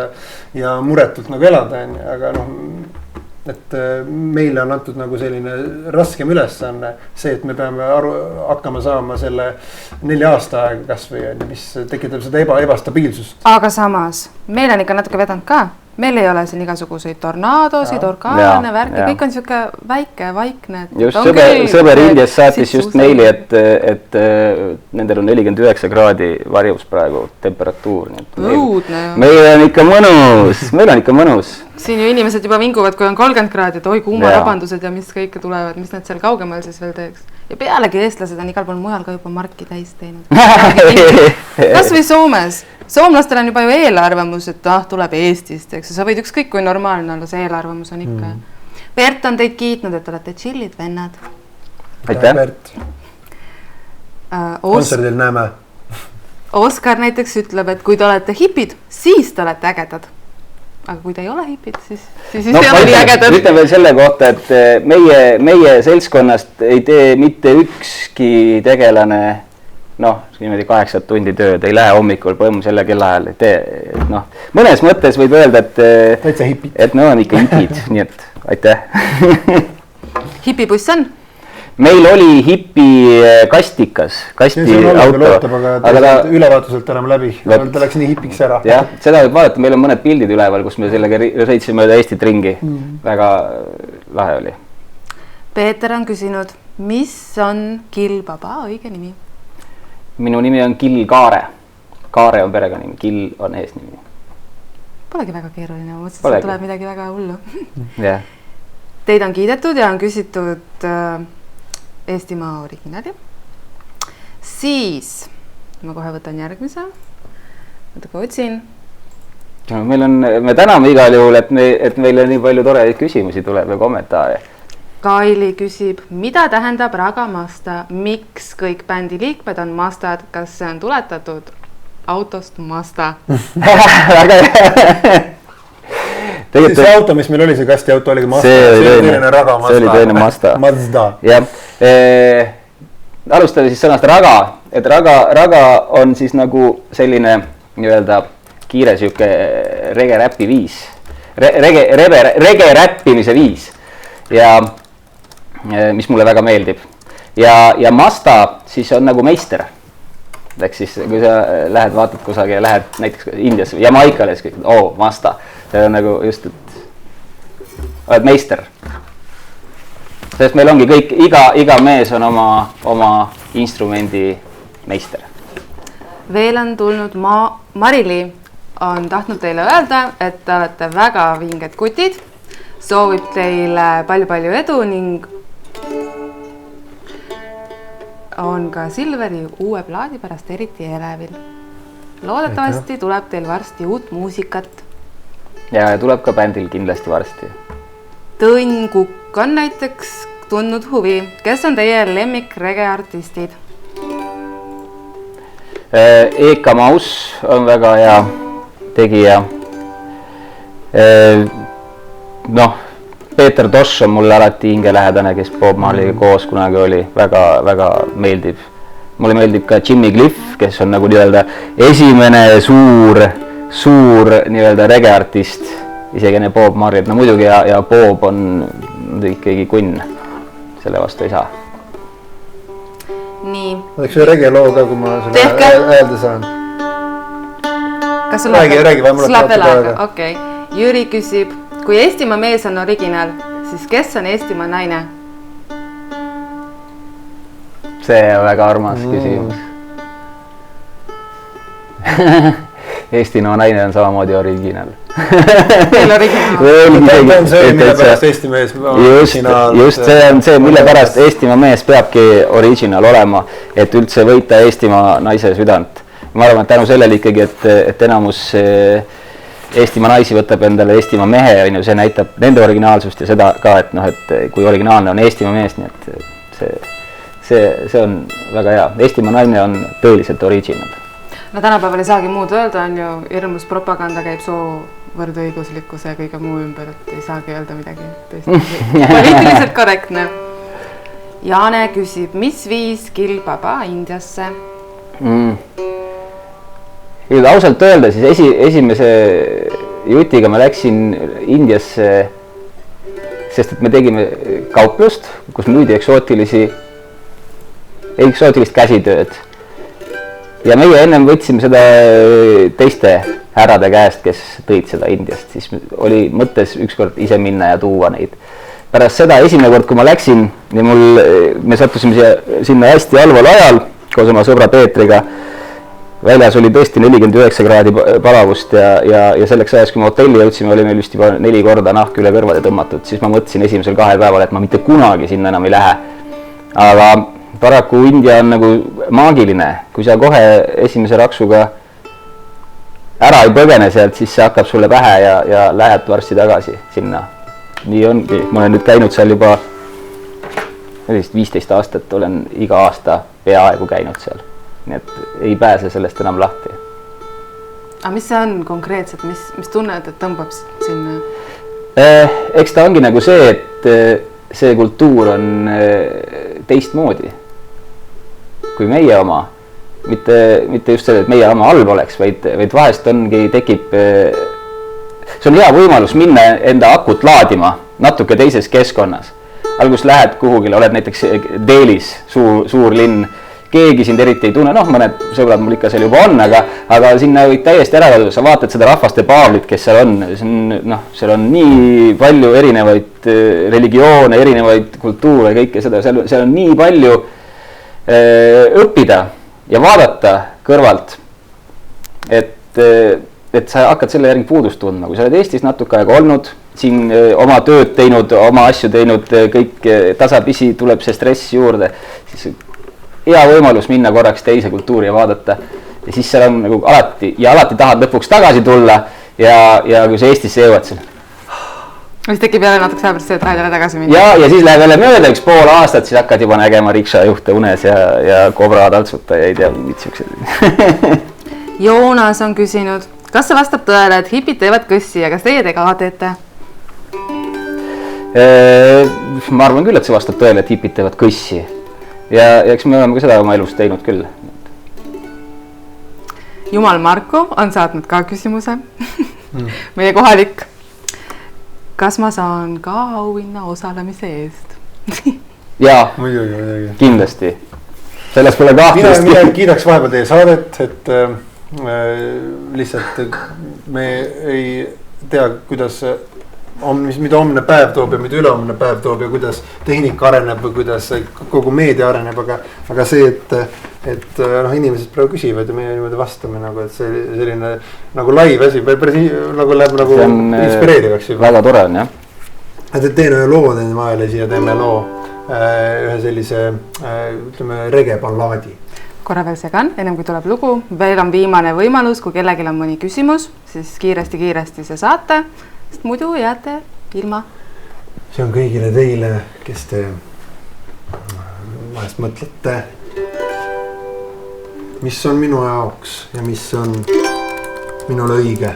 S4: ja muretult nagu elada, aga et meile on antud nagu selline raskem ülesanne see, et me peame hakkama saama selle 4 aasta aega kas või, mis tekitab seda ebastabiilsust.
S1: Aga samas, meil on ikka natuke vedanud ka. Meil ei ole siin igasuguseid tornaadosid, orkaane, värki, kõik on siuke väike, vaikne.
S2: Just sõber Indias saatis just meili, et nendel on 49 kraadi varjus praegu temperatuur.
S1: Õudne.
S2: Meil on ikka mõnus.
S1: Siin ju inimesed juba vinguvad, kui on 30 kraadi, et oi kuumarabandused ja mis kõike tulevad, mis nad seal kaugemal siis veel teeks. Ja pealegi eestlased on igal pool mujal ka juba marki täis teinud. Kas või Soomes. Soomlastel on juba ju eelarvamus, et tuleb Eestist, eks sa võid ükskõik kui normaalne olla, see eelarvamus on ikka. Bert on teid kiitnud, et olete chillid vennad.
S2: Aitäh.
S4: Kontserdil näeme.
S1: Oskar näiteks ütleb, et kui te olete hipid, siis te olete ägedad. Aga kui te ei ole hipid, siis ei ole nii ägedad.
S2: Ütlen veel selle kohta, et meie seltskonnast ei tee mitte ükski tegelane niimoodi 8 tundi tööd, ei lähe hommikul põmm selle kellaajal, ei tee, mõnes mõttes võib öelda, et me oleme ikka hipid, nii et aitäh.
S1: Hipibuss on?
S2: Meil oli hipi kastikas, kasti auto.
S4: Aga ülevaatuselt enam läbi, ta läks nii hipiks ära.
S2: Jah, seda võib vaadata, meil on mõned pildid üleval, kus me sellega sõitsime mööda Eestit ringi. Väga lahe oli.
S1: Peeter on küsinud, mis on Killbaba õige nimi?
S2: Minu nimi on Kill Kaare. Kaare on perega nimi, Kill on eesnimi.
S1: Polegi väga keeruline, ma mõtlesin, et tuleb midagi väga hullu.
S2: Yeah.
S1: Teid on kiidetud ja on küsitud Eestimaa originaali. Siis, ma kohe võtan järgmise. Võtaka otsin.
S2: Me täname igal juhul, et meile nii palju toreid küsimusi tuleb ja kommentaare.
S1: Kaili küsib, mida tähendab Raga Masta? Miks kõik bändi liikmed on mastad? Kas see on tuletatud autost Mazda.
S3: Väga hea.
S4: See auto, mis meil oli, see kastiauto oligi Mazda.
S3: See oli tõeline Mazda.
S4: Mazda.
S3: Jah. Alustame siis sõnast raga. Et raga on siis nagu selline nii-öelda kiire siuke rege-räppi viis. Rege-räppimise viis. Ja mis mulle väga meeldib. Ja Mazda siis on nagu meister. Ehk siis, kui sa lähed, vaatad kusagil ja lähed näiteks Indiasse või Jamaikale, siis kõik, Mazda. See on nagu just, et oled meister. Sest meil ongi kõik, iga mees on oma instrumendi meister.
S1: Veel on tulnud Marili on tahtnud teile öelda, et te olete väga vinged kutid, soovib teile palju edu ning on ka Silveri uue plaadi pärast eriti elevil. Loodetavasti tuleb teil varsti uut muusikat.
S3: Ja tuleb ka bändil kindlasti varsti.
S1: Tõnn Kukk on näiteks tundnud huvi. Kes on teie lemmik rege-artistid?
S3: Eka Maus on väga hea tegija. Peeter Tosh on mulle alati hingelähedane, kes Bob Marley'ga koos kunagi oli. Väga meeldib. Mulle meeldib ka Jimmy Cliff, kes on nagu nii-öelda esimene suur nii-öelda rege-artist. Isegi enne Bob Marley. No muidugi ja Bob on ikkagi kunn. Selle vastu ei saa.
S1: Nii.
S4: Võiks ühe rege-loo ka, kui ma selle häälde saan.
S1: Kas sul läheb veel aega? Okei. Jüri küsib, kui Eestimaa mees on originaal, siis kes on Eestimaa naine?
S3: See on väga armas küsimus. Eestimaa naine on samamoodi originaal.
S1: Meil originaal.
S4: Ta on see, mille pärast Eesti mees originaal.
S3: Just see on see, mille pärast Eestimaa mees peabki originaal olema, et üldse võita Eestimaa naise südant. Ma arvan, et tänu sellele ikkagi, et enamus Eestimaa naisi võtab endale Eestimaa mehe, see näitab nende originaalsust ja seda ka, et kui originaalne on Eestimaa mees, nii et see on väga hea. Eestimaa naine on tõeliselt original.
S1: No tänapäeval ei saagi muud öelda, on ju hirmus propaganda käib soo võrdõiguslikkuse ja kõige muu ümber, et ei saagi öelda midagi poliitiliselt korrektne. Jaane küsib, mis viis Kilbaba Indiasse?
S3: Ausalt öelda, siis esimese jutiga ma läksin Indiasse, sest et me tegime kauplust, kus müüdi eksootilist käsitööd. Ja meie ennem võtsime seda teiste härrade käest, kes tõid seda Indiast, siis oli mõttes ükskord ise minna ja tuua neid. Pärast seda esimene kord, kui ma läksin ja me sattusime sinna hästi halval ajal koos oma sõbra Peetriga. Väljas oli tõesti 49 kraadi palavust ja selleks ajaks, kui me hotelli jõudsime, oli meil vist juba 4 korda nahk üle kõrvade tõmmatud, siis ma mõtlesin esimesel 2 päeval, et ma mitte kunagi sinna enam ei lähe. Aga paraku India on nagu maagiline, kui sa kohe esimese raksuga ära ei põgene sealt, siis see hakkab sulle pähe ja lähed varsti tagasi sinna. Nii ongi, ma olen nüüd käinud seal juba 15 aastat, olen iga aasta peaaegu käinud seal. Nii et ei pääse sellest enam lahti.
S1: Aga mis see on konkreetselt, mis tunned, et tõmbab sinna?
S3: Eks ta ongi nagu see, et see kultuur on teistmoodi kui meie oma. Mitte just selle, et meie oma halb oleks, vaid vahest tekib, see on hea võimalus minna enda akut laadima natuke teises keskkonnas. Alguses lähed kuhugile, oled näiteks Delhis, suur linn, keegi sind eriti ei tunne, mõned sõbrad mul ikka seal juba on, aga sinna võid täiesti ära öelda, sa vaatad seda rahvaste paavlit, kes seal on, seal on nii palju erinevaid religioone, erinevaid kultuure, kõike seda, seal on nii palju õppida ja vaadata kõrvalt, et sa hakkad selle järgi puudust tundma, kui sa oled Eestis natuke aega olnud, siin oma tööd teinud, oma asju teinud, kõik tasapisi tuleb see stress juurde, siis hea võimalus minna korraks teise kultuuri ja vaadata ja siis seal on nagu alati tahad lõpuks tagasi tulla ja kui sa Eestisse jõuad seal.
S1: Mis tekib jälle natuke sellepärast see, et tahad jälle tagasi minna.
S3: Ja siis läheb jälle mööda üks pool aastat, siis hakkad juba nägema riksa juhte unes ja kobra taltsutajaid ja mingid siuksed.
S1: Joonas on küsinud, kas see vastab tõele, et hipid teevad kõssi ja kas teie te ka teete?
S3: Ma arvan küll, et see vastab tõele, et hipid teevad kõssi. Ja eks me oleme ka seda oma elus teinud küll.
S1: Jumal Marko on saatnud ka küsimuse. Meie kohalik. Kas ma saan ka auhinna osalemise eest?
S3: Jaa,
S4: muidugi.
S3: Kindlasti. Selles pole kahtlust.
S4: Mina kiidaks vahepeal teie saadet, et lihtsalt me ei tea, kuidas mida homne päev toob ja mida ülehomne päev toob ja kuidas tehnika areneb või kuidas kogu meedia areneb, aga see, et inimesed praegu küsivad ja meie niimoodi vastame nagu, et see selline nagu live asi nagu läheb nagu inspireerivaks juba.
S3: Väga tore on, jah.
S4: Et teen ühe loo vahele siia, teeme loo ühe sellise, ütleme, regeballaadi.
S1: Korra veel segan, ennem kui tuleb lugu. Veel on viimane võimalus, kui kellelgi on mõni küsimus, siis kiiresti see saate. Sest muidu jääte ilma.
S4: See on kõigile teile, kes te vahest mõtlete, mis on minu jaoks ja mis on minule õige.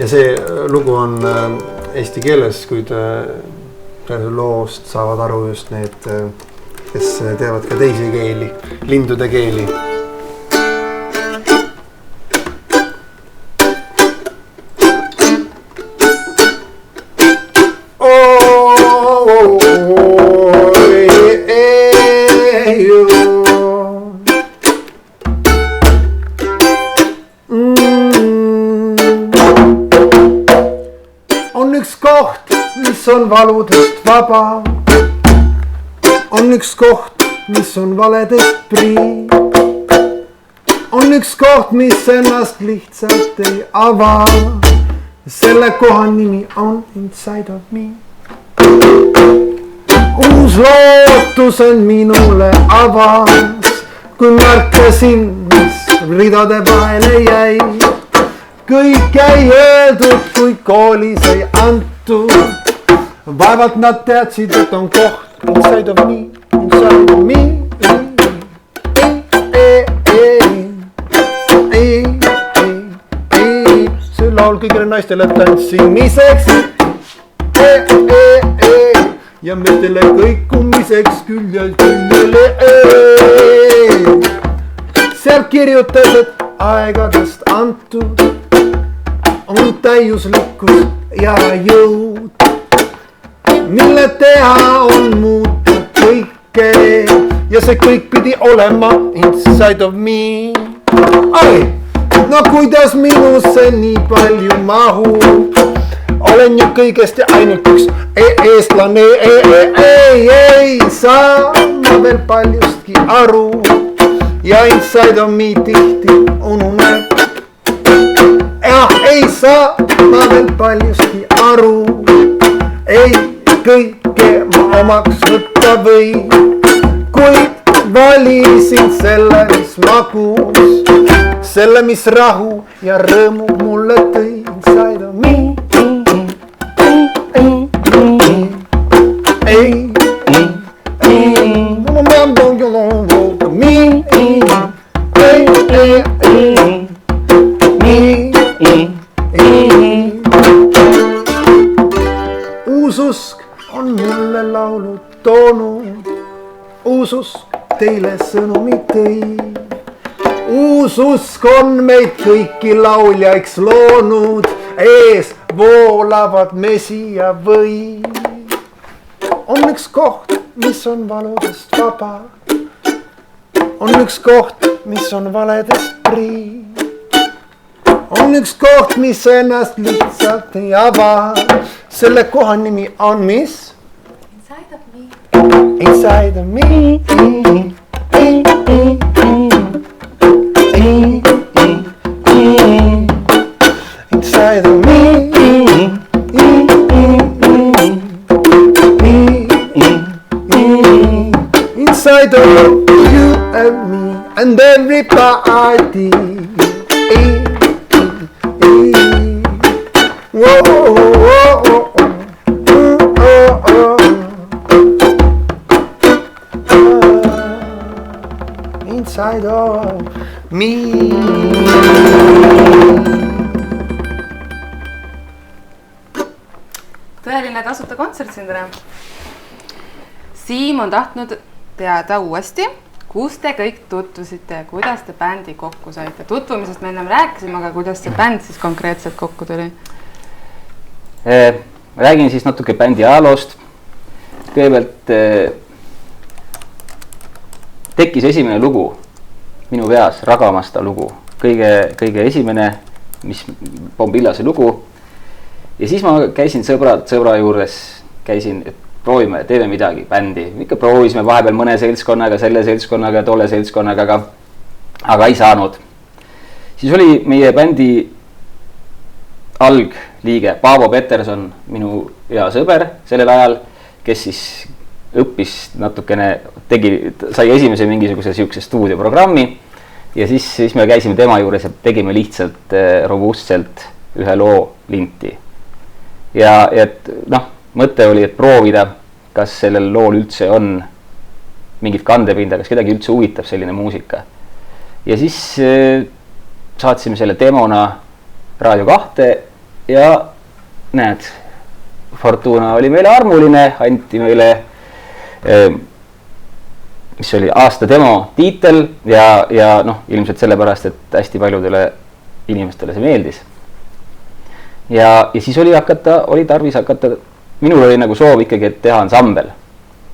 S4: Ja see lugu on eesti keeles, kuid loost saavad aru just need, kes teevad ka teisi keeli, lindude keeli. On valudest vaba, on üks koht, mis on valedest prii, on üks koht, mis ennast lihtsalt ei ava, selle koha nimi on Inside of Me. Uus lootus on minule avas, kui märkasin, mis ridade vahele jäi, kõik ei öeldud, kui koolis ei antud. Vaevalt nad teadsid, et on koht Inside of Me, Inside of Me. See laul kõigile naistele tantsimiseks ja meestele kõikumiseks küljel küljele. Seal kirjutas, et aegadest antud on täiuslikkus ja jõud, mille teha on muutud kõike ja see kõik pidi olema Inside of Me. Ai, no kuidas minusse nii palju mahub, olen ju kõigest ja ainult üks eestlane, ei saa ma veel paljustki aru ja Inside of Me tihti ununeb. Ei saa ma veel paljustki aru, ei kõike ma omaks võtta või, kuid valisin selle, mis magus, selle, mis rahu ja rõõmu mulle tõi. Inside of Me. Uususk on mulle laulud toonud, uususk teile sõnumi tõi. Uususk on meid kõiki lauljaiks loonud, ees voolavad mesi ja või. On üks koht, mis on valudest vaba, on üks koht, mis on valedest prii, on üks koht, mis ennast lihtsalt ei ava, selle koha nimi on mis? Inside of Me. Inside of Me. Inside of Me. Inside of you and me and everybody. Whoa, whoa, whoa. inside of me.
S1: Tõeline tasuta kontsert siin täna. Siim on tahtnud teada uuesti, kus te kõik tutvusite ja kuidas te bändi kokku saite. Tutvumisest me ennem rääkisime, aga kuidas see bänd siis konkreetselt kokku tuli?
S3: Räägin siis natuke bändi ajaloost. Kõigepealt tekkis esimene lugu minu peas, Ragamasta lugu. Kõige esimene, mis Bombillase lugu. Ja siis ma käisin sõbra juures, et proovime, teeme midagi, bändi. Ikka proovisime vahepeal mõne seltskonnaga, selle seltskonnaga, tolle seltskonnaga, aga ei saanud. Siis oli meie bändi algliige Paavo Peterson, minu hea sõber sellel ajal, kes siis õppis natukene, sai esimese mingisuguse siukse stuudioprogrammi ja siis me käisime tema juures ja tegime lihtsalt robustselt ühe loo linti. Ja et mõte oli, et proovida, kas sellel lool üldse on mingit kandepinda, kas kedagi üldse huvitab selline muusika. Ja siis saatsime selle demona Raadio 2 ja näed, Fortuna oli meile armuline, anti meile, mis oli aasta demo tiitel ja ilmselt sellepärast, et hästi paljudele inimestele see meeldis. Ja siis oli tarvis hakata, minul oli nagu soov ikkagi, et teha ansambel.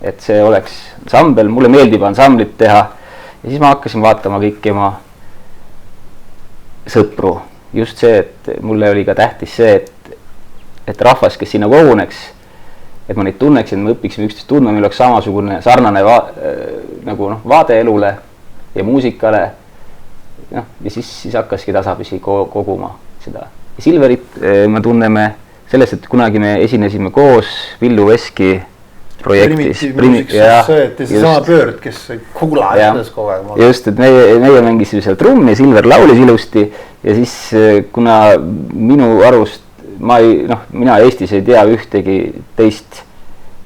S3: Et see oleks ansambel, mulle meeldib ansamblit teha. Ja siis ma hakkasin vaatama kõiki oma sõpru. Just see, et mulle oli ka tähtis see, et rahvas, kes sinna koguneks, et ma neid tunneks, et me õpiksime üksteist tundma, meil oleks samasugune sarnane vaade elule ja muusikale. Ja siis hakkaski tasapisi koguma seda. Ja Silverit me tunneme sellest, et kunagi me esinesime koos Villu Veski projektis.
S4: See sama Pöörd, kes kuula ütles kogu aeg.
S3: Just, et meie mängisime seal trummi, Silver laulis ilusti ja siis kuna minu arust mina Eestis ei tea ühtegi teist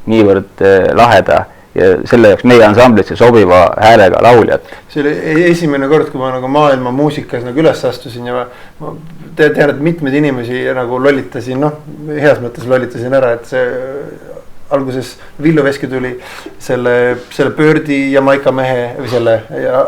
S3: niivõrd laheda ja selle jaoks meie ansamblisse sobiva häälega lauljat.
S4: See oli esimene kord, kui ma maailma muusikas üles astusin ja ma tean, et mitmed inimesi lollitasin, heas mõttes lollitasin ära, et see alguses Villu Veski tuli selle Pöördi Jamaica mehe või selle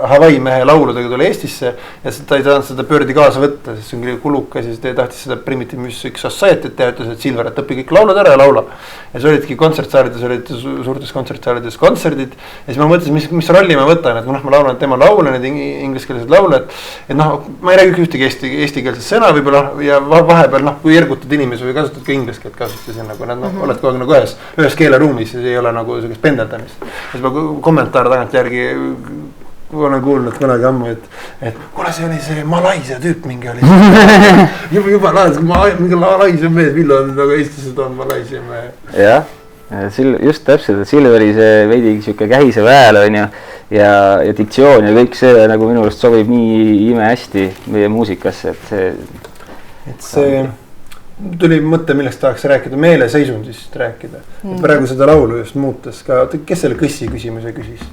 S4: Hawaii mehe lauludega tuli Eestisse ja ta ei saanud seda Pöördi kaasa võtta, sest see on küll kulukas ja siis ta tahtis seda Primitive Music Society't teha, ütles, et Silver, et õpi kõik laulud ära ja laula. Ja see olidki kontsertsaalides, olid suurtes kontsertsaalides kontserdid ja siis ma mõtlesin, mis rolli ma võtan, et ma laulan tema laule, need ingliskeelsed laule, et ma ei räägi ühtegi eestikeelset sõna võib-olla ja vahepeal, kui ergutad inimesi või kasutad ka ingliskeelt kasutasin, oled kogu aeg ühes keeleruumis ja see ei ole sellist pendeldamist. Ja siis ma kommentaar tagant järgi olen kuulnud kunagi ammu, et kuule, see oli see Malaisia tüüp mingi oli. juba mingi Malaisia mees, Villu on eestlased on Malaisia mees.
S3: Jah, just täpselt, et Silveri see veidi siuke kähise hääl on ja diktsioon ja kõik see minu arust sobib nii ime hästi meie muusikasse, et
S4: see tuli mõte, millest tahaks rääkida, meeleseisundist rääkida. Praegu seda laulu just muutes ka, kes selle Kõssi küsimuse küsis?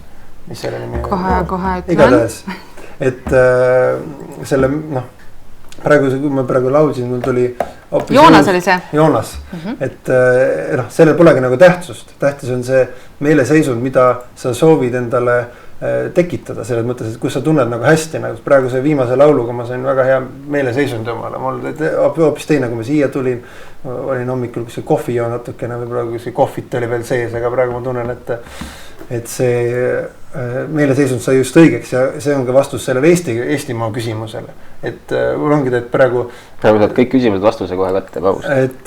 S4: Mis selle nimi?
S1: Kohe ütlen.
S4: Igatahes, et selle, kui ma praegu laulsin, mul tuli
S1: Joonas oli see?
S4: Joonas, et sellel polegi tähtsust. Tähtis on see meeleseisund, mida sa soovid endale tekitada selles mõttes, et kus sa tunned hästi, praegu see viimase lauluga ma sain väga hea meeleseisund omale, mul hoopis teine, kui ma siia tulin, olin hommikul, kus see kohvi joon natukene, võib-olla kui see kohvit oli veel sees, aga praegu ma tunnen, et see meeleseisund sai just õigeks ja see on ka vastus sellele Eestimaa küsimusele, et mul ongi, et praegu
S3: saad kõik küsimused vastuse kohe kätte, Paus.
S4: Et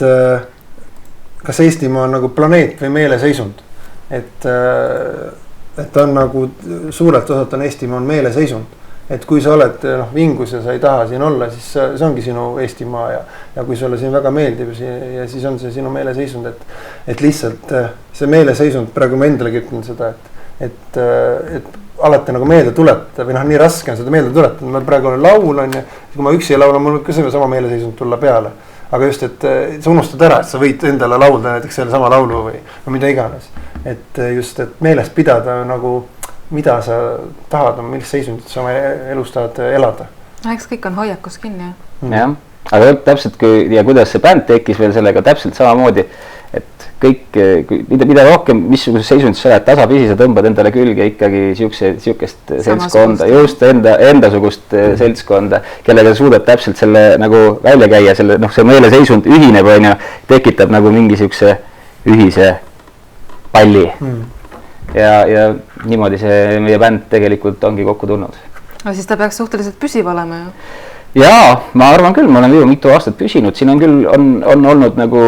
S4: kas Eestimaa on planeet või meeleseisund, et on suurelt osalt on Eestimaa on meeleseisund, et kui sa oled vingus ja sa ei taha siin olla, siis see ongi sinu Eestimaa ja kui sulle siin väga meeldib ja siis on see sinu meeleseisund, et lihtsalt see meeleseisund, praegu ma endalegi ütlen seda, et alati meelde tuletada või nii raske on seda meelde tuletada, ma praegu olen laulan ja kui ma üksi ei laula, mul ka sama meeleseisund tulla peale, aga just, et sa unustad ära, et sa võid endale laulda näiteks selle sama laulu või mida iganes. Et just, et meeles pidada mida sa tahad, millist seisundit sa oma elus tahad elada?
S1: Eks kõik on hoiakus kinni.
S3: Jah, aga täpselt kuidas see bänd tekkis veel sellega täpselt samamoodi, et kõik, mida rohkem, missuguses seisundis sa oled, tasapisi sa tõmbad endale külge ikkagi siukest seltskonda, just endasugust seltskonda, kellega suudad täpselt selle nagu välja käia, selle, see meeleseisund ühineb, tekitab nagu mingi siukse ühise palli. Ja niimoodi see meie bänd tegelikult ongi kokku tulnud.
S1: No siis ta peaks suhteliselt püsiv olema ju.
S3: Jaa, ma arvan küll, ma olen juba mitu aastat püsinud, siin on küll, on olnud nagu,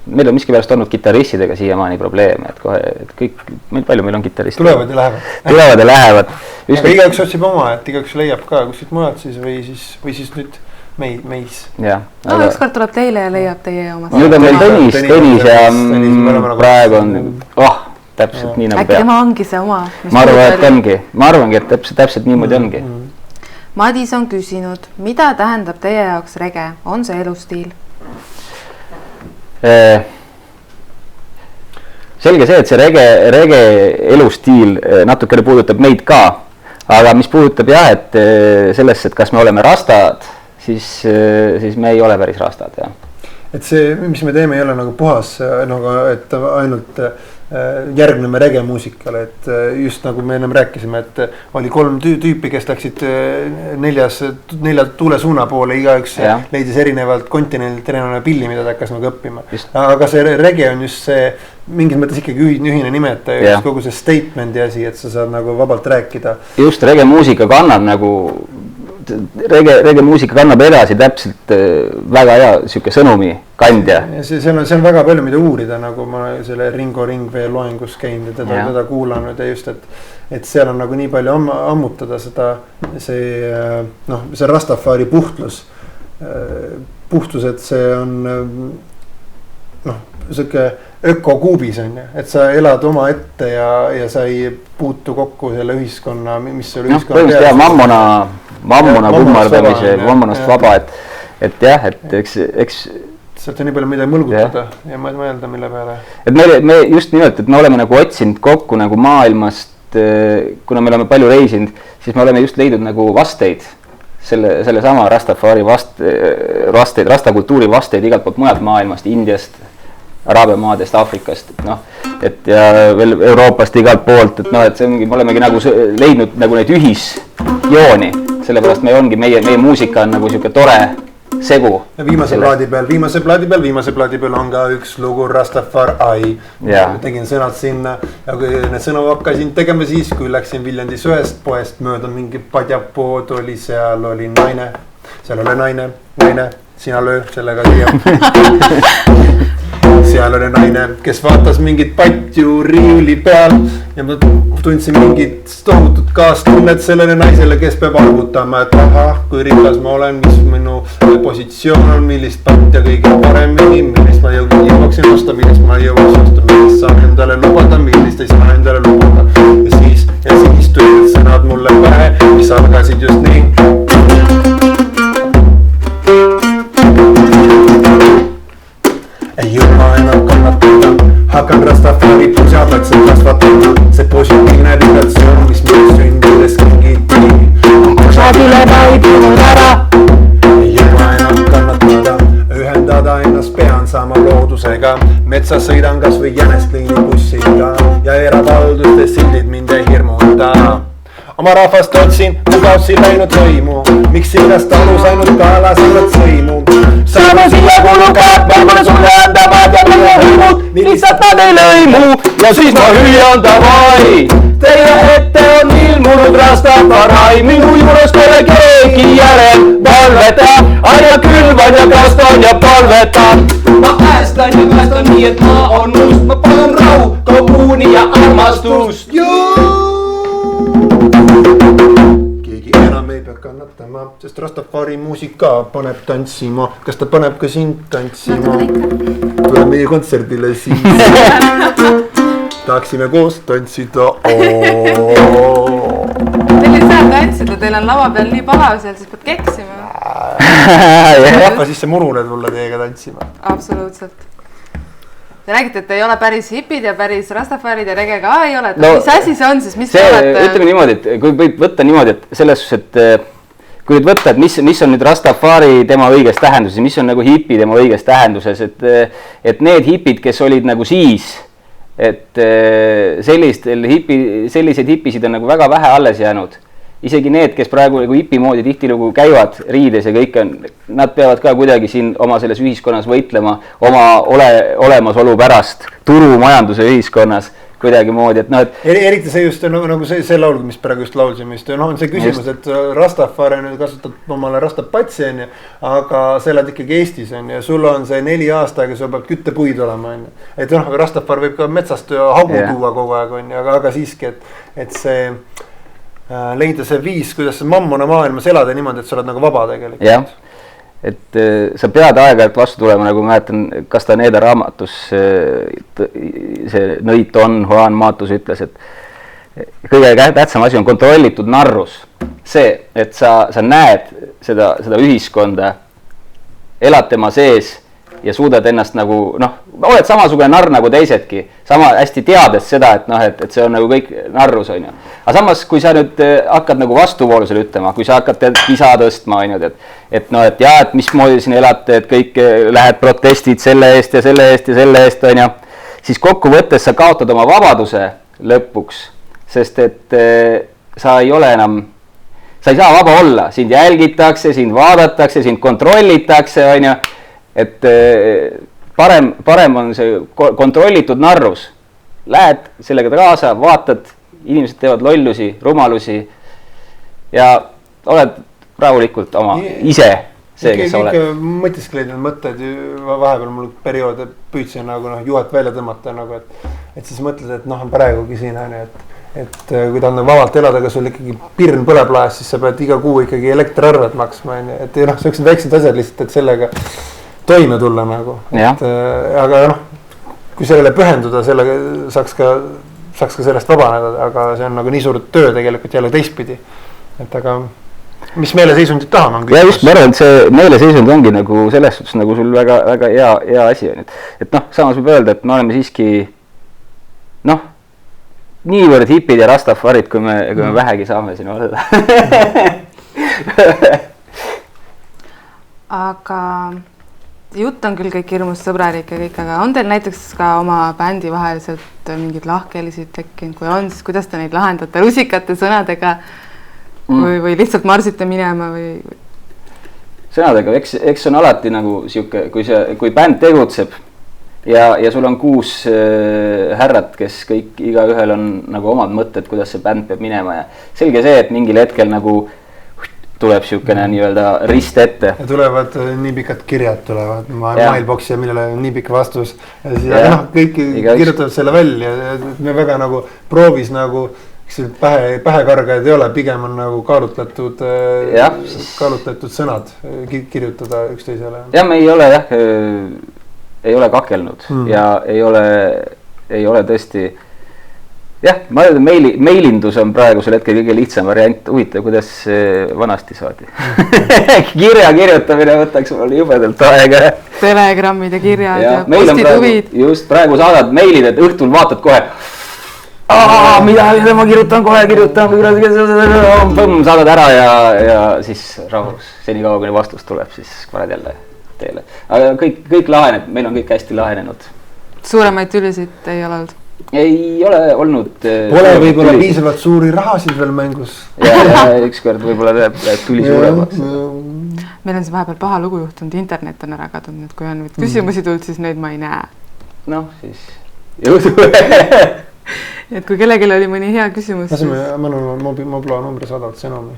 S3: meil on miskipärast olnud kitaristidega siiamaani probleeme, et kohe, et kõik, meil on kitaristid.
S4: Tulevad ja lähevad.
S3: Tulevad ja lähevad.
S4: Aga igaüks otsib oma, et igaüks leiab ka kuskilt mujalt siis või siis nüüd meis.
S1: No ükskord tuleb teile ja leiab teie oma.
S3: Nüüd on meil Tõnis ja praegu on, täpselt nii nagu
S1: äkki tema ongi see oma.
S3: Ma arvangi, et täpselt niimoodi ongi.
S1: Madis on küsinud, mida tähendab teie jaoks rege? On see elustiil?
S3: Selge see, et see rege elustiil natukene puudutab meid ka, aga mis puudutab et sellesse, et kas me oleme rastad, siis me ei ole päris rastad. Ja.
S4: Et see, mis me teeme, ei ole nagu puhas, et ainult järgneme rege muusikale, et just nagu me ennem rääkisime, et oli 3 tüüpi, kes läksid 4 tuulesuuna poole, igaüks leidis erinevalt kontinendilt erinevale pilli, mida ta hakkas nagu õppima. Aga see rege on just see mingis mõttes ikkagi ühine nimetaja, just kogu see statement ja asi, et sa saad nagu vabalt rääkida.
S3: Just rege muusika kannab nagu rege muusika kannab edasi täpselt väga hea siuke sõnumi kandja.
S4: See on väga palju mida uurida, nagu ma selle Ringo Ringvee loengus käinud ja teda kuulanud ja just, et seal on nagu nii palju ammutada see Rastafari puhtlus, et see on siuke ökokuubis on ju, et sa elad oma ette ja sa ei puutu kokku selle ühiskonna, mis selle ühiskonna mammona kummardamise, mammonast vaba, et jah, et eks sealt on nii palju mida mõlgutada ja mõelda mille peale.
S3: Et me just nimelt, et me oleme nagu otsinud kokku nagu maailmast, kuna me oleme palju reisinud, siis me oleme just leidnud nagu vasteid, selle sama Rastafari vasteid, rastakultuuri vasteid igalt poolt mujalt maailmast, Indiast, Araabia maadest, Aafrikast, et ja veel Euroopast igalt poolt, et see ongi, me olemegi nagu leidnud nagu neid ühisjooni, sellepärast meie muusika on nagu siuke tore segu.
S4: Viimase plaadi peal on ka üks lugu Rastafari. Tegin sõnad sinna ja kui need sõnu hakkasin tegema siis, kui läksin Viljandis ühest poest mööda mingi padjapood oli, seal oli naine, sina löö sellega siia. Seal oli naine, kes vaatas mingit patju riiuli peal ja ma tundsin mingit tohutut kaastunnet sellele naisele, kes peab arvutama, et kui rikas ma olen, mis minu positsioon on, millist patja kõige paremini, millist ma jõuaksin osta, millist ma jõuaks osta, millist saan endale lubada, millist ei saa endale lubada. Ja siis tulid sõnad mulle pähe, mis algasid just nii. Ei ole enam kannatada, hakan Rastafari pusatakse kasvatama. See positiivne vibratsioon, mis meil sündides kingiti, kusagile vaibunud ära. Ei ole enam kannatada, ühendada ennast pean saama loodusega. Metsas sõidan kas või jänestliinibussiga ja eravaldustes sildid mind ei hirmuta. Oma rahvast otsin, mugavsi läinud lõimu, miks sinnast talus ainult kaelasivad sõimu. Saame siia kulukaat, ma pole sulle andavad ja minu hõimud, nii lihtsalt nad ei lõimu. Ja siis ma hüüan davai, teie ette on ilmunud Rastafari, minu juures pole keegi järel palveta, aina külvan ja kastan ja palvetan. Ma päästan ja päästan nii, et maa on must, ma panen rahu, kommuuni ja armastust. Keegi enam ei pea kannatama, sest Rastafari muusika paneb tantsima. Kas ta paneb ka sind tantsima? Tule meie kontserdile siis. Tahaksime koos tantsida.
S1: Teil ei saa tantsida, teil on lava peal nii palav seal, siis pead keksima.
S4: Hakka siis see murule tulla teiega tantsima.
S1: Absoluutselt. Te räägite, et ei ole päris hipid ja päris rastafarid ja rege ka ei ole. Mis asi see on siis? Mis
S3: see, ütleme niimoodi, et kui võib võtta niimoodi, et selles suhtes, et kui nüüd võtta, et mis on nüüd rastafari tema õiges tähenduses, mis on nagu hipi tema õiges tähenduses, et need hipid, kes olid nagu siis, et selliseid hipisid on nagu väga vähe alles jäänud. Isegi need, kes praegu nagu hipi moodi tihtilugu käivad riides ja kõik on, nad peavad ka kuidagi siin oma selles ühiskonnas võitlema oma olemasolu pärast turumajanduse ühiskonnas kuidagi moodi, et noh, et...
S4: Eriti see just nagu see laul, mis praegu just laulsime, on see küsimus, et Rastafari nüüd kasutab omale rastapatsi, aga sa elad ikkagi Eestis ja sul on see 4 aastaga, sul peab küttepuid olema, et noh, Rastafar võib ka metsast hagu tuua kogu aeg, aga siiski, et see leida see viis, kuidas mammuna maailmas elada niimoodi, et sa oled nagu vaba tegelikult.
S3: Jah, et sa pead aeg-ajalt vastu tulema, nagu ma mäletan, Castaneda raamatus see nõid Don Juan Matus ütles, et kõige tähtsam asi on kontrollitud narrus. See, et sa näed seda ühiskonda, elad tema sees ja suudad ennast nagu, noh, oled samasugune narr nagu teisedki, sama hästi teades seda, et noh, et see on nagu kõik narrus, on ju. Aga samas, kui sa nüüd hakkad nagu vastuvoolusele ütlema, kui sa hakkad kisa tõstma, on ju, et noh, et jah, et mismoodi siin elate, et kõik lähed protestid selle eest ja selle eest ja selle eest, on ju, siis kokkuvõttes sa kaotad oma vabaduse lõpuks, sest et sa ei ole enam, sa ei saa vaba olla, sind jälgitakse, sind vaadatakse, sind kontrollitakse, on ju, et parem on see kontrollitud narrus. Lähed sellega kaasa, vaatad, inimesed teevad lollusi, rumalusi ja oled rahulikult oma ise see, kes sa oled.
S4: Mõtiskleid need mõtted, vahepeal mul periood püüdsin nagu juhet välja tõmmata, nagu, et siis mõtled, et noh, praegugi siin on, et kui ta on vabalt elada, aga sul ikkagi pirn põleb laes, siis sa pead iga kuu ikkagi elektriarved maksma, et noh, sellised väiksed asjad lihtsalt, et sellega toime tulla nagu, aga noh, kui sellele pühenduda, sellega saaks ka sellest vabaneda, aga see on nagu nii suur töö tegelikult jälle teistpidi. Et aga mis meeleseisundit tahame on
S3: küsimus. Ja just, ma arvan, et see meeleseisund ongi nagu selles suhtes nagu sul väga, väga hea asi on. Et noh, samas võib öelda, et me oleme siiski noh, niivõrd hipid ja rastafarid, kui me vähegi saame siin olla.
S1: Aga jutt on küll kõik hirmus sõbralik ja kõik, aga on teil näiteks ka oma bändi vaheliselt mingid lahkhelisid tekkinud, kui on, siis kuidas te neid lahendate rusikate sõnadega või lihtsalt marsite minema või?
S3: Sõnadega, eks on alati nagu siuke, kui bänd tegutseb ja sul on 6 härrat, kes kõik igaühel on nagu omad mõtted, kuidas see bänd peab minema ja selge see, et mingil hetkel nagu tuleb siukene nii-öelda rist ette. Ja
S4: tulevad nii pikad kirjad tulevad mailboksi ja millele on nii pikk vastus. Ja siis noh, kõik kirjutavad selle välja. Me väga nagu proovis nagu, pähekargajad ei ole, pigem on nagu kaalutletud sõnad kirjutada üksteisele.
S3: Ja me ei ole kakelnud ja ei ole tõesti. Jah, ma olen, meilindus on praegusel hetkel kõige lihtsam variant. Huvitav, kuidas vanasti saadi. Kirja kirjutamine võtaks mul jubedalt aega.
S1: Telegrammid ja kirjad ja postituvid.
S3: Just praegu saadad meilid, et õhtul vaatad kohe. Mida ma kirjutan, saadad ära ja siis rahus. Seni kaua, kuni vastus tuleb, siis paned jälle teele. Aga kõik laheneb, meil on kõik hästi lahenenud.
S1: Suuremaid tülisid ei ole olnud?
S3: Ei ole olnud.
S4: Pole võib-olla piisavalt suuri rahasid veel mängus.
S3: Ja ükskord võib-olla tuli suuremaks.
S1: Meil on see vahepeal paha lugu juhtunud, internet on ära kadunud, kui on küsimusi tulnud, siis neid ma ei näe.
S3: Noh, siis jõudu.
S1: Et kui kellelgi oli mõni hea küsimus.
S4: Ma mobila numbri saadavad sõnumi.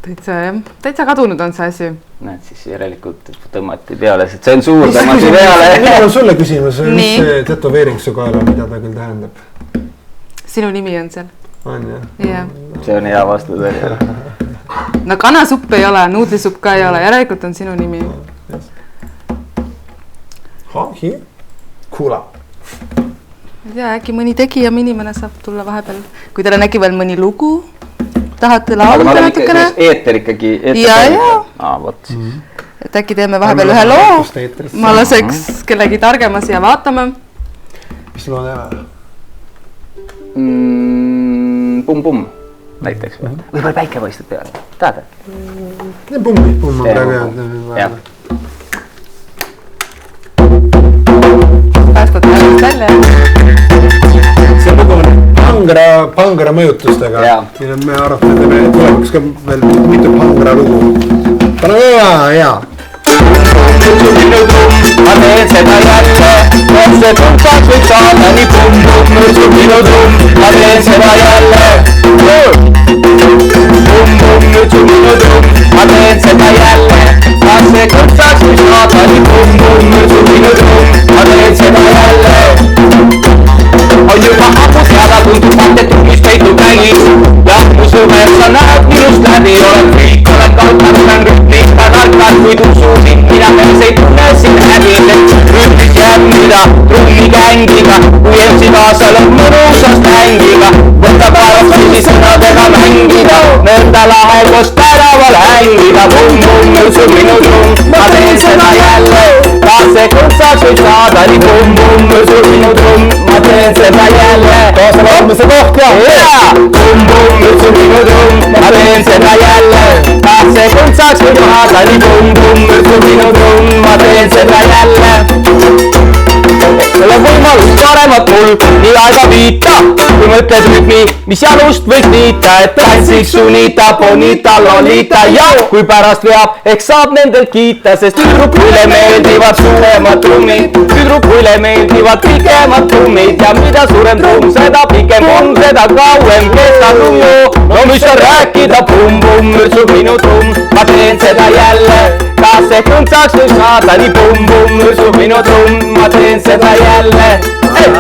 S1: Täitsa kadunud on see asi.
S3: Näed, siis järelikult tõmmati peale, see tsensuur tõmmati peale.
S4: Minu on sulle küsimus, mis see tätoveering su kaela, mida ta küll tähendab?
S1: Sinu nimi on seal.
S4: On
S1: jah?
S3: See on hea vastus.
S1: No kanasupp ei ole, nuudlisupp ka ei ole, järelikult on sinu nimi.
S4: Kuula.
S1: Ja äkki mõni tegija inimene saab tulla vahepeal, kui teil on äkki veel mõni lugu. Tahate laulda natukene?
S3: Eeter ikkagi.
S1: Ja.
S3: Võt siis.
S1: et äkki teeme vahepeal ühe loo. Ma laseks kellegi targema siia vaatama.
S4: Mis loo teeme?
S2: Pumm näiteks. Võib-olla päike paistab peale. Tahad?
S4: Pumm on praegu
S2: jah.
S1: Päästad päevast välja.
S4: See lugu on Pangra mõjutustega. Me arvatame, et tuleviks ka veel mitu Pangra lugu. Pane hea.
S2: Ma teen seda jälle, et see puntaks võiks saada nii pumm, mürsu minu trumm. Ma teen seda jälle, pumm, mürsu minu trumm. Ma teen seda jälle, kas see puntaks võiks saada nii pumm, mürsu minu trumm. Ma teen seda jälle. On juba ammu teada tundub, et trummis peitub mängis. Ja mu sõber, sa näed minust läbi, olen kõik, olen kalkad, olen rütmik, ta tarkad, kuid ususin, mina mees ei tunne siin häbiselt. Rütmis jääb mida trummi kängiga, kui MC kaasal on mõnusast mängiga. Võta päevasti sõnadega mängida, nõnda lahe koos tänaval hängida. Pumm, mürsu minu trumm, ma teen seda jälle, kas see kunstaks võib saada nii pumm, mürsu minu trumm. Ma teen seda jälle, kaasa laulmise koht ja pumm, mürsu minu trumm. Ma teen seda jälle, kas see kunstaks võib saada nii pumm, mürsu minu trumm. Ma teen seda jälle. Selle võimalust paremat mul nii aega viita, kui mõtled rütmi, mis jalust võiks niita, et tantsiks sunita, bonita, lolita ja kui pärast veab, eks saab nendelt kiita, sest tüdrukule meeldivad suuremad trummid, tüdrukule meeldivad pikemad trummid ja mida suurem trumm, seda pikem on, seda kauem kestab trumm ju. No mis on rääkida, pumm, mürsu minu trumm, ma teen seda jälle, kas see kunstaks võib saada nii pumm, mürsu minu trumm, ma teen seda jälle. Pumm,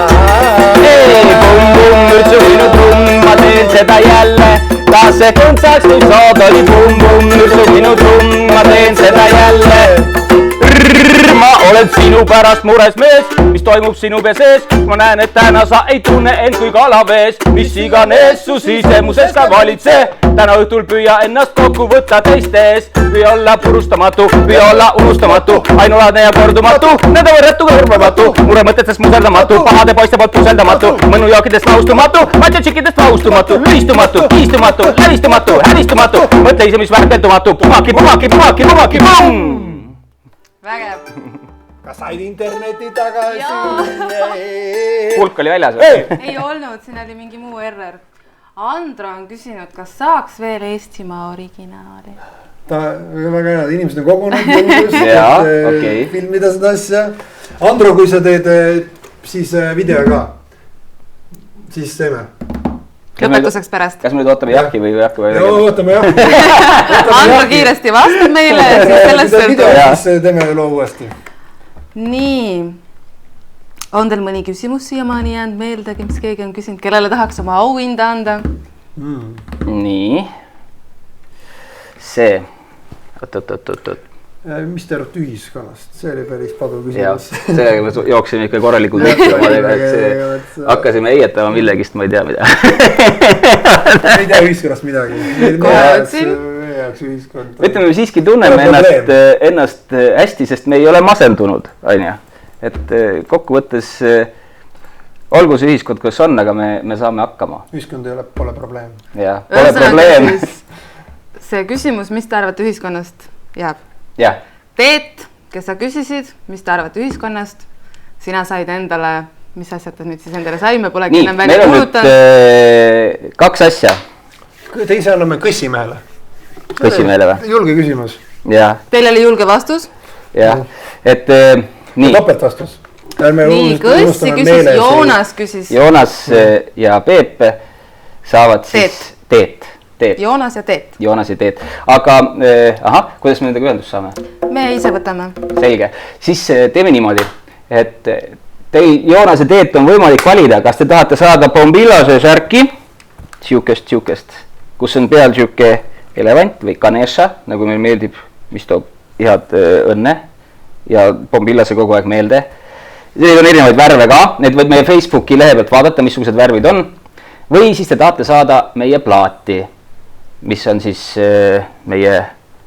S2: mürsu minu trumm, ma teen seda jälle, kas see kunstaks võib saada nii pumm, mürsu minu trumm, ma teen seda jälle. Ma olen sinu pärast mures mees, mis toimub sinu pea sees. Ma näen, et täna sa ei tunne end kui kalavees, mis iganes su sisemuses ka valitse. Täna õhtul püüa ennast kokku võtta teiste ees, püüa olla purustamatu, püüa olla unustamatu, ainulaadne ja kordumatu, nende võrretu kõrvamatu, mure mõtetest muserdamatu, pahade poiste poolt puseldamatu, mõnu jookidest maustumatu, matšotšikidest maustumatu, ühistumatu, kiistumatu, läristumatu, häristumatu, mõtle ise, mis väärteltumatu, pumaki, pumm!
S1: Vägev.
S4: Kas said interneti tagasi?
S2: Pulk oli väljas.
S1: Ei olnud, siin oli mingi muu error. Andro on küsinud, kas saaks veel Eestimaa originaali?
S4: Väga hea, inimesed on kogunud filmida seda asja. Andro, kui sa teed siis video ka, siis teeme.
S1: Lõpetuseks pärast.
S2: Kas me nüüd ootame jahki või jahki või?
S4: Joo, ootame jahki.
S1: Andro kiiresti vastab meile ja siis sellest
S4: sõltub. Siis teeme loo uuesti.
S1: Nii. On teil mõni küsimus siiamaani jäänud meelde, mis keegi on küsinud, kellele tahaks oma auhinda anda?
S2: Nii. See. Oot.
S4: Mis te arvate ühiskonnast? See oli päris padu küsimus.
S2: Sellega me jooksime ikka korralikult hakkasime eietama millegist, ma ei tea mida.
S4: Ei tea ühiskonnast midagi.
S2: Ütleme, me siiski tunneme ennast hästi, sest me ei ole masendunud, on ju. Et kokkuvõttes olgu see ühiskond, kus on, aga me saame hakkama.
S4: Ühiskond pole probleem.
S2: Jah, pole probleem.
S1: See küsimus, mis te arvate ühiskonnast, jääb?
S2: Jah.
S1: Teet, kes sa küsisid, mis te arvate ühiskonnast? Sina said endale, mis asjad ta nüüd siis endale saime, polegi enam välja kuulutanud.
S2: Meil on 2 asja.
S4: Teise anname Kõssimehele.
S2: Kõssimehele või?
S4: Julge küsimus.
S2: Jah.
S1: Teil oli julge vastus?
S2: Jah, et nii.
S4: Topelt vastus.
S1: Nii, Kõssi küsis, Joonas küsis.
S2: Joonas ja Peep saavad siis Teet.
S1: Joonas ja Teet.
S2: Joonas ja Teet. Aga, kuidas me nendega ühendust saame?
S1: Me ise võtame.
S2: Selge. Siis teeme niimoodi, et teil Joonas ja Teet on võimalik valida, kas te tahate saada Bombillase särki, siukest, kus on peal siuke elevant või Ganesha, nagu meil meeldib, mis toob head õnne ja Bombillase kogu aeg meelde. Need on erinevaid värve ka, need võid meie Facebooki lehe pealt vaadata, missugused värvid on. Või siis te tahate saada meie plaati, mis on siis meie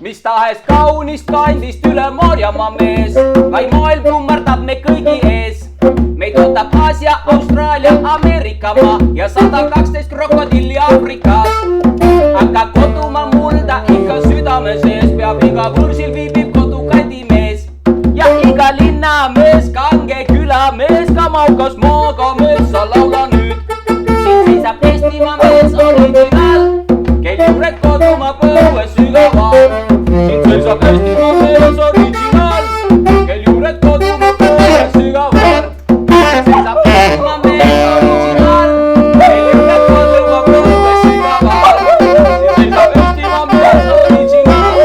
S2: mis tahes kaunist kandist üle Maarjamaa mees, lai maailm kummardab me kõigi ees. Meid ootab Aasia, Austraalia, Ameerika maa ja 112 krokodilli Afrikas. Aga kodumaa mulda ikka südame sees, peab iga võrsil viibib kodukandi mees. Ja iga linna mees, kange küla mees, ka maukas maaga mees, sa laula nüüd. Siin seisab Eestimaa mees originaal, käib juured kodumaa põue sügaval. Siin seisab Eestimaa mees originaal, käib juured kodumaa põue sügaval. Siin seisab Eestimaa mees originaal, käib juured kodumaa põue sügaval. Siin seisab Eestimaa mees originaal,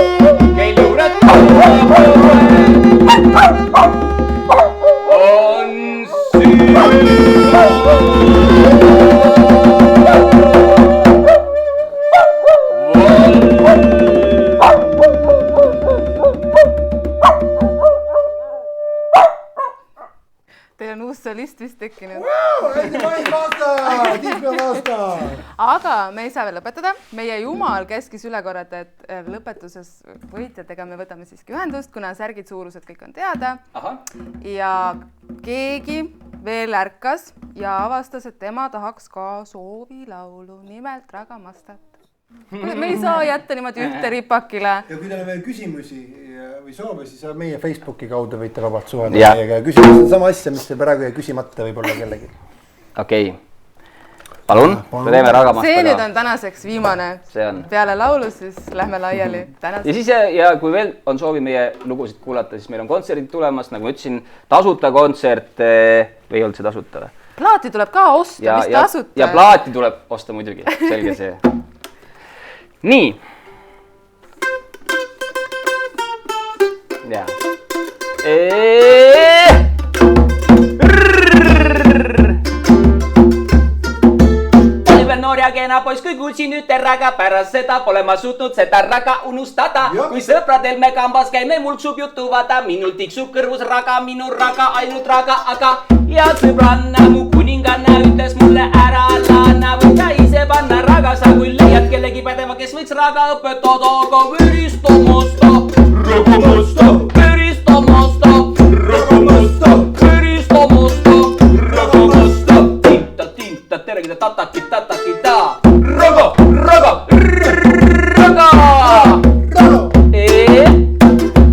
S2: käib juured kodumaa põue on
S1: Teil on uus solist vist tekkinud. Aga me ei saa veel lõpetada. Meie jumal käskis üle korrata, et lõpetuses võitjatega me võtame siiski ühendust, kuna särgid suurused kõik on teada. Ja keegi veel ärkas ja avastas, et tema tahaks ka soovilaulu, nimelt Ragamastat. Me ei saa jätta niimoodi ühte ripakile.
S4: Ja kui teil on veel küsimusi või soove, siis meie Facebooki kaudu võite vabalt suhelda meiega ja küsimus on sama asja, mis te praegu jäi küsimata võib-olla kellegi.
S2: Okei. Palun, me teeme Ragamastaga.
S1: See nüüd on tänaseks viimane. Peale laulu, siis lähme laiali.
S2: Ja siis, ja kui veel on soovi meie lugusid kuulata, siis meil on kontserdid tulemas, nagu ma ütlesin, tasuta kontsert või ei olnud see tasuta või?
S1: Plaati tuleb ka osta, mis tasuta.
S2: Ja plaati tuleb osta muidugi, selge see. Nii. Ja. Noor ja kena poiss, kui kuulsin üte raga, pärast seda pole ma suutnud seda raga unustada. Kui sõpradel me kambas käime, mulksub jutu vaata, minul tiksub kõrvus raga, minu raga, ainult raga, aga ja sõbranna, mu kuninganna ütles mulle ära laana, võid ka ise panna raga, sa kui leiad kellegi pädeva, kes võiks raga õpetada, aga veristamasta, ragamasta, veristamasta, ragamasta, veristamasta, ragamasta, tinta, tergida, tatakita, raga, raga, raga,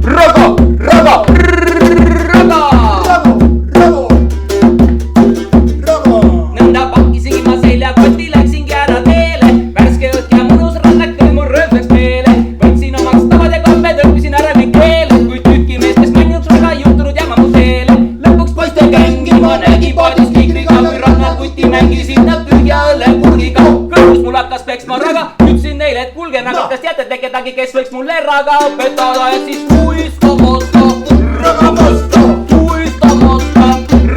S2: raga, nõnda pakkisingi ma seljakoti, läksingi ära teele, värske õhk ja mõnus rannak tõi mul rööpseks meele. Võtsin omaks tavad ja kombed, õppisin ära kõik keeled, kui tükki mees, kes männiks raga juhtunud jääma mu teele. Lõpuks poiste kängi ma nägi paadis kiikriga, kui rannal kuti mängisin nad tühja õllepurgiga. Kõrvus mul hakkas peksma raga, ütlesin neile, et kuulge nagu, kas teate kedagi, kes võiks mulle raga õpetada, et siis puistamasta, ragamasta, puistamasta,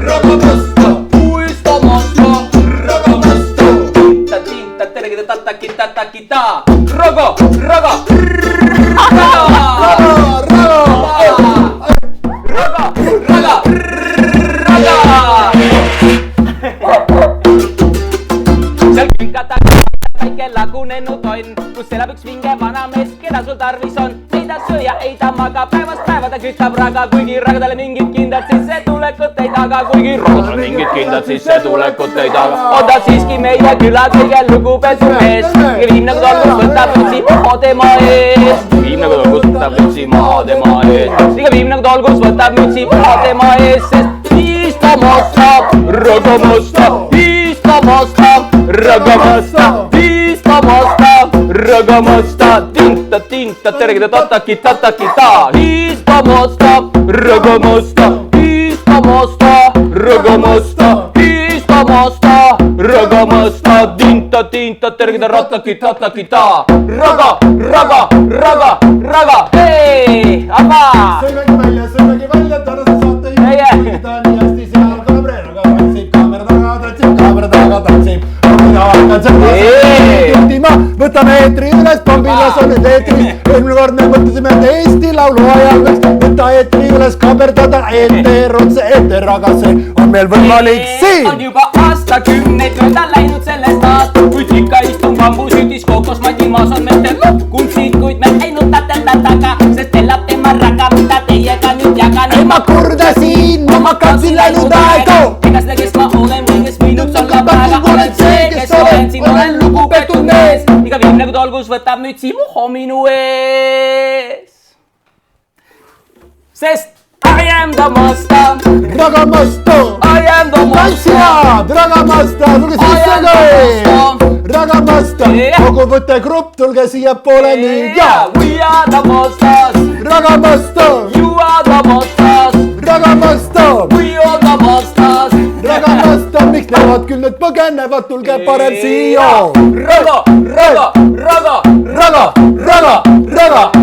S2: ragamasta, puistamasta, ragamasta, tinta, tergida, tatakita, raga, raga, seal künkata väike lagunenud on, kus elab üks vinge vanamees, keda sul tarvis on. Ei ta sööja, ei ta maga, päevast päeva ta kütab raga, kuigi ragadale mingit kindlat sissetulekut ei taga, kuigi ragadale mingit kindlat sissetulekut ei taga. On ta siiski meie küla kõige lugupeetud mees, ja viim nagu tolgus võtab mütsi maha tema ees. Viim nagu tolgus võtab mütsi maha tema ees. Iga viim nagu tolgus võtab mütsi maha tema ees, sest istamasta, ragamasta, istamasta, ragamasta, istamasta, ragamasta, tinta, tergida, tatakita, istamasta, ragamasta, istamasta, ragamasta, istamasta, ragamasta, tinta, tergida, tatakita, raga, hei, aga!
S4: Sõimegi välja, tänase saate juhid on nii hästi seal kaamera taga tantsib. Võtame eetri üles, Pambilas on nüüd eetris. Eelmine kord me mõtlesime, et Eesti laulu ajal võiks võtta eetri üles kaamerdada eeter otse eeter, aga see on meil võimalik siin.
S2: On juba aastakümneid mööda läinud sellest aastast, kuid ikka istun bambusütis kookosmatimaas on meestel kuntsid, kuid me ei nutateta taga, sest elab tema raga, mida teiega nüüd jagan.
S4: Ma kurdasin, ma makkasin läinud aegu,
S2: võtab mütsi muho minu ees. Sest I am the master.
S5: Ragamaster.
S2: I am the master.
S5: Tantsijad, Ragamaster, tulge sisse ka. Ragamaster, koguvõtte grupp, tulge siia poole nüüd ja.
S2: We are the masters.
S5: Ragamaster.
S2: You are the masters.
S5: Ragamaster.
S2: We are the masters.
S5: Ragamaster, miks nemad küll nüüd põgenevad, tulge parem siia.
S2: Raga, raga, raga, raga, raga, raga.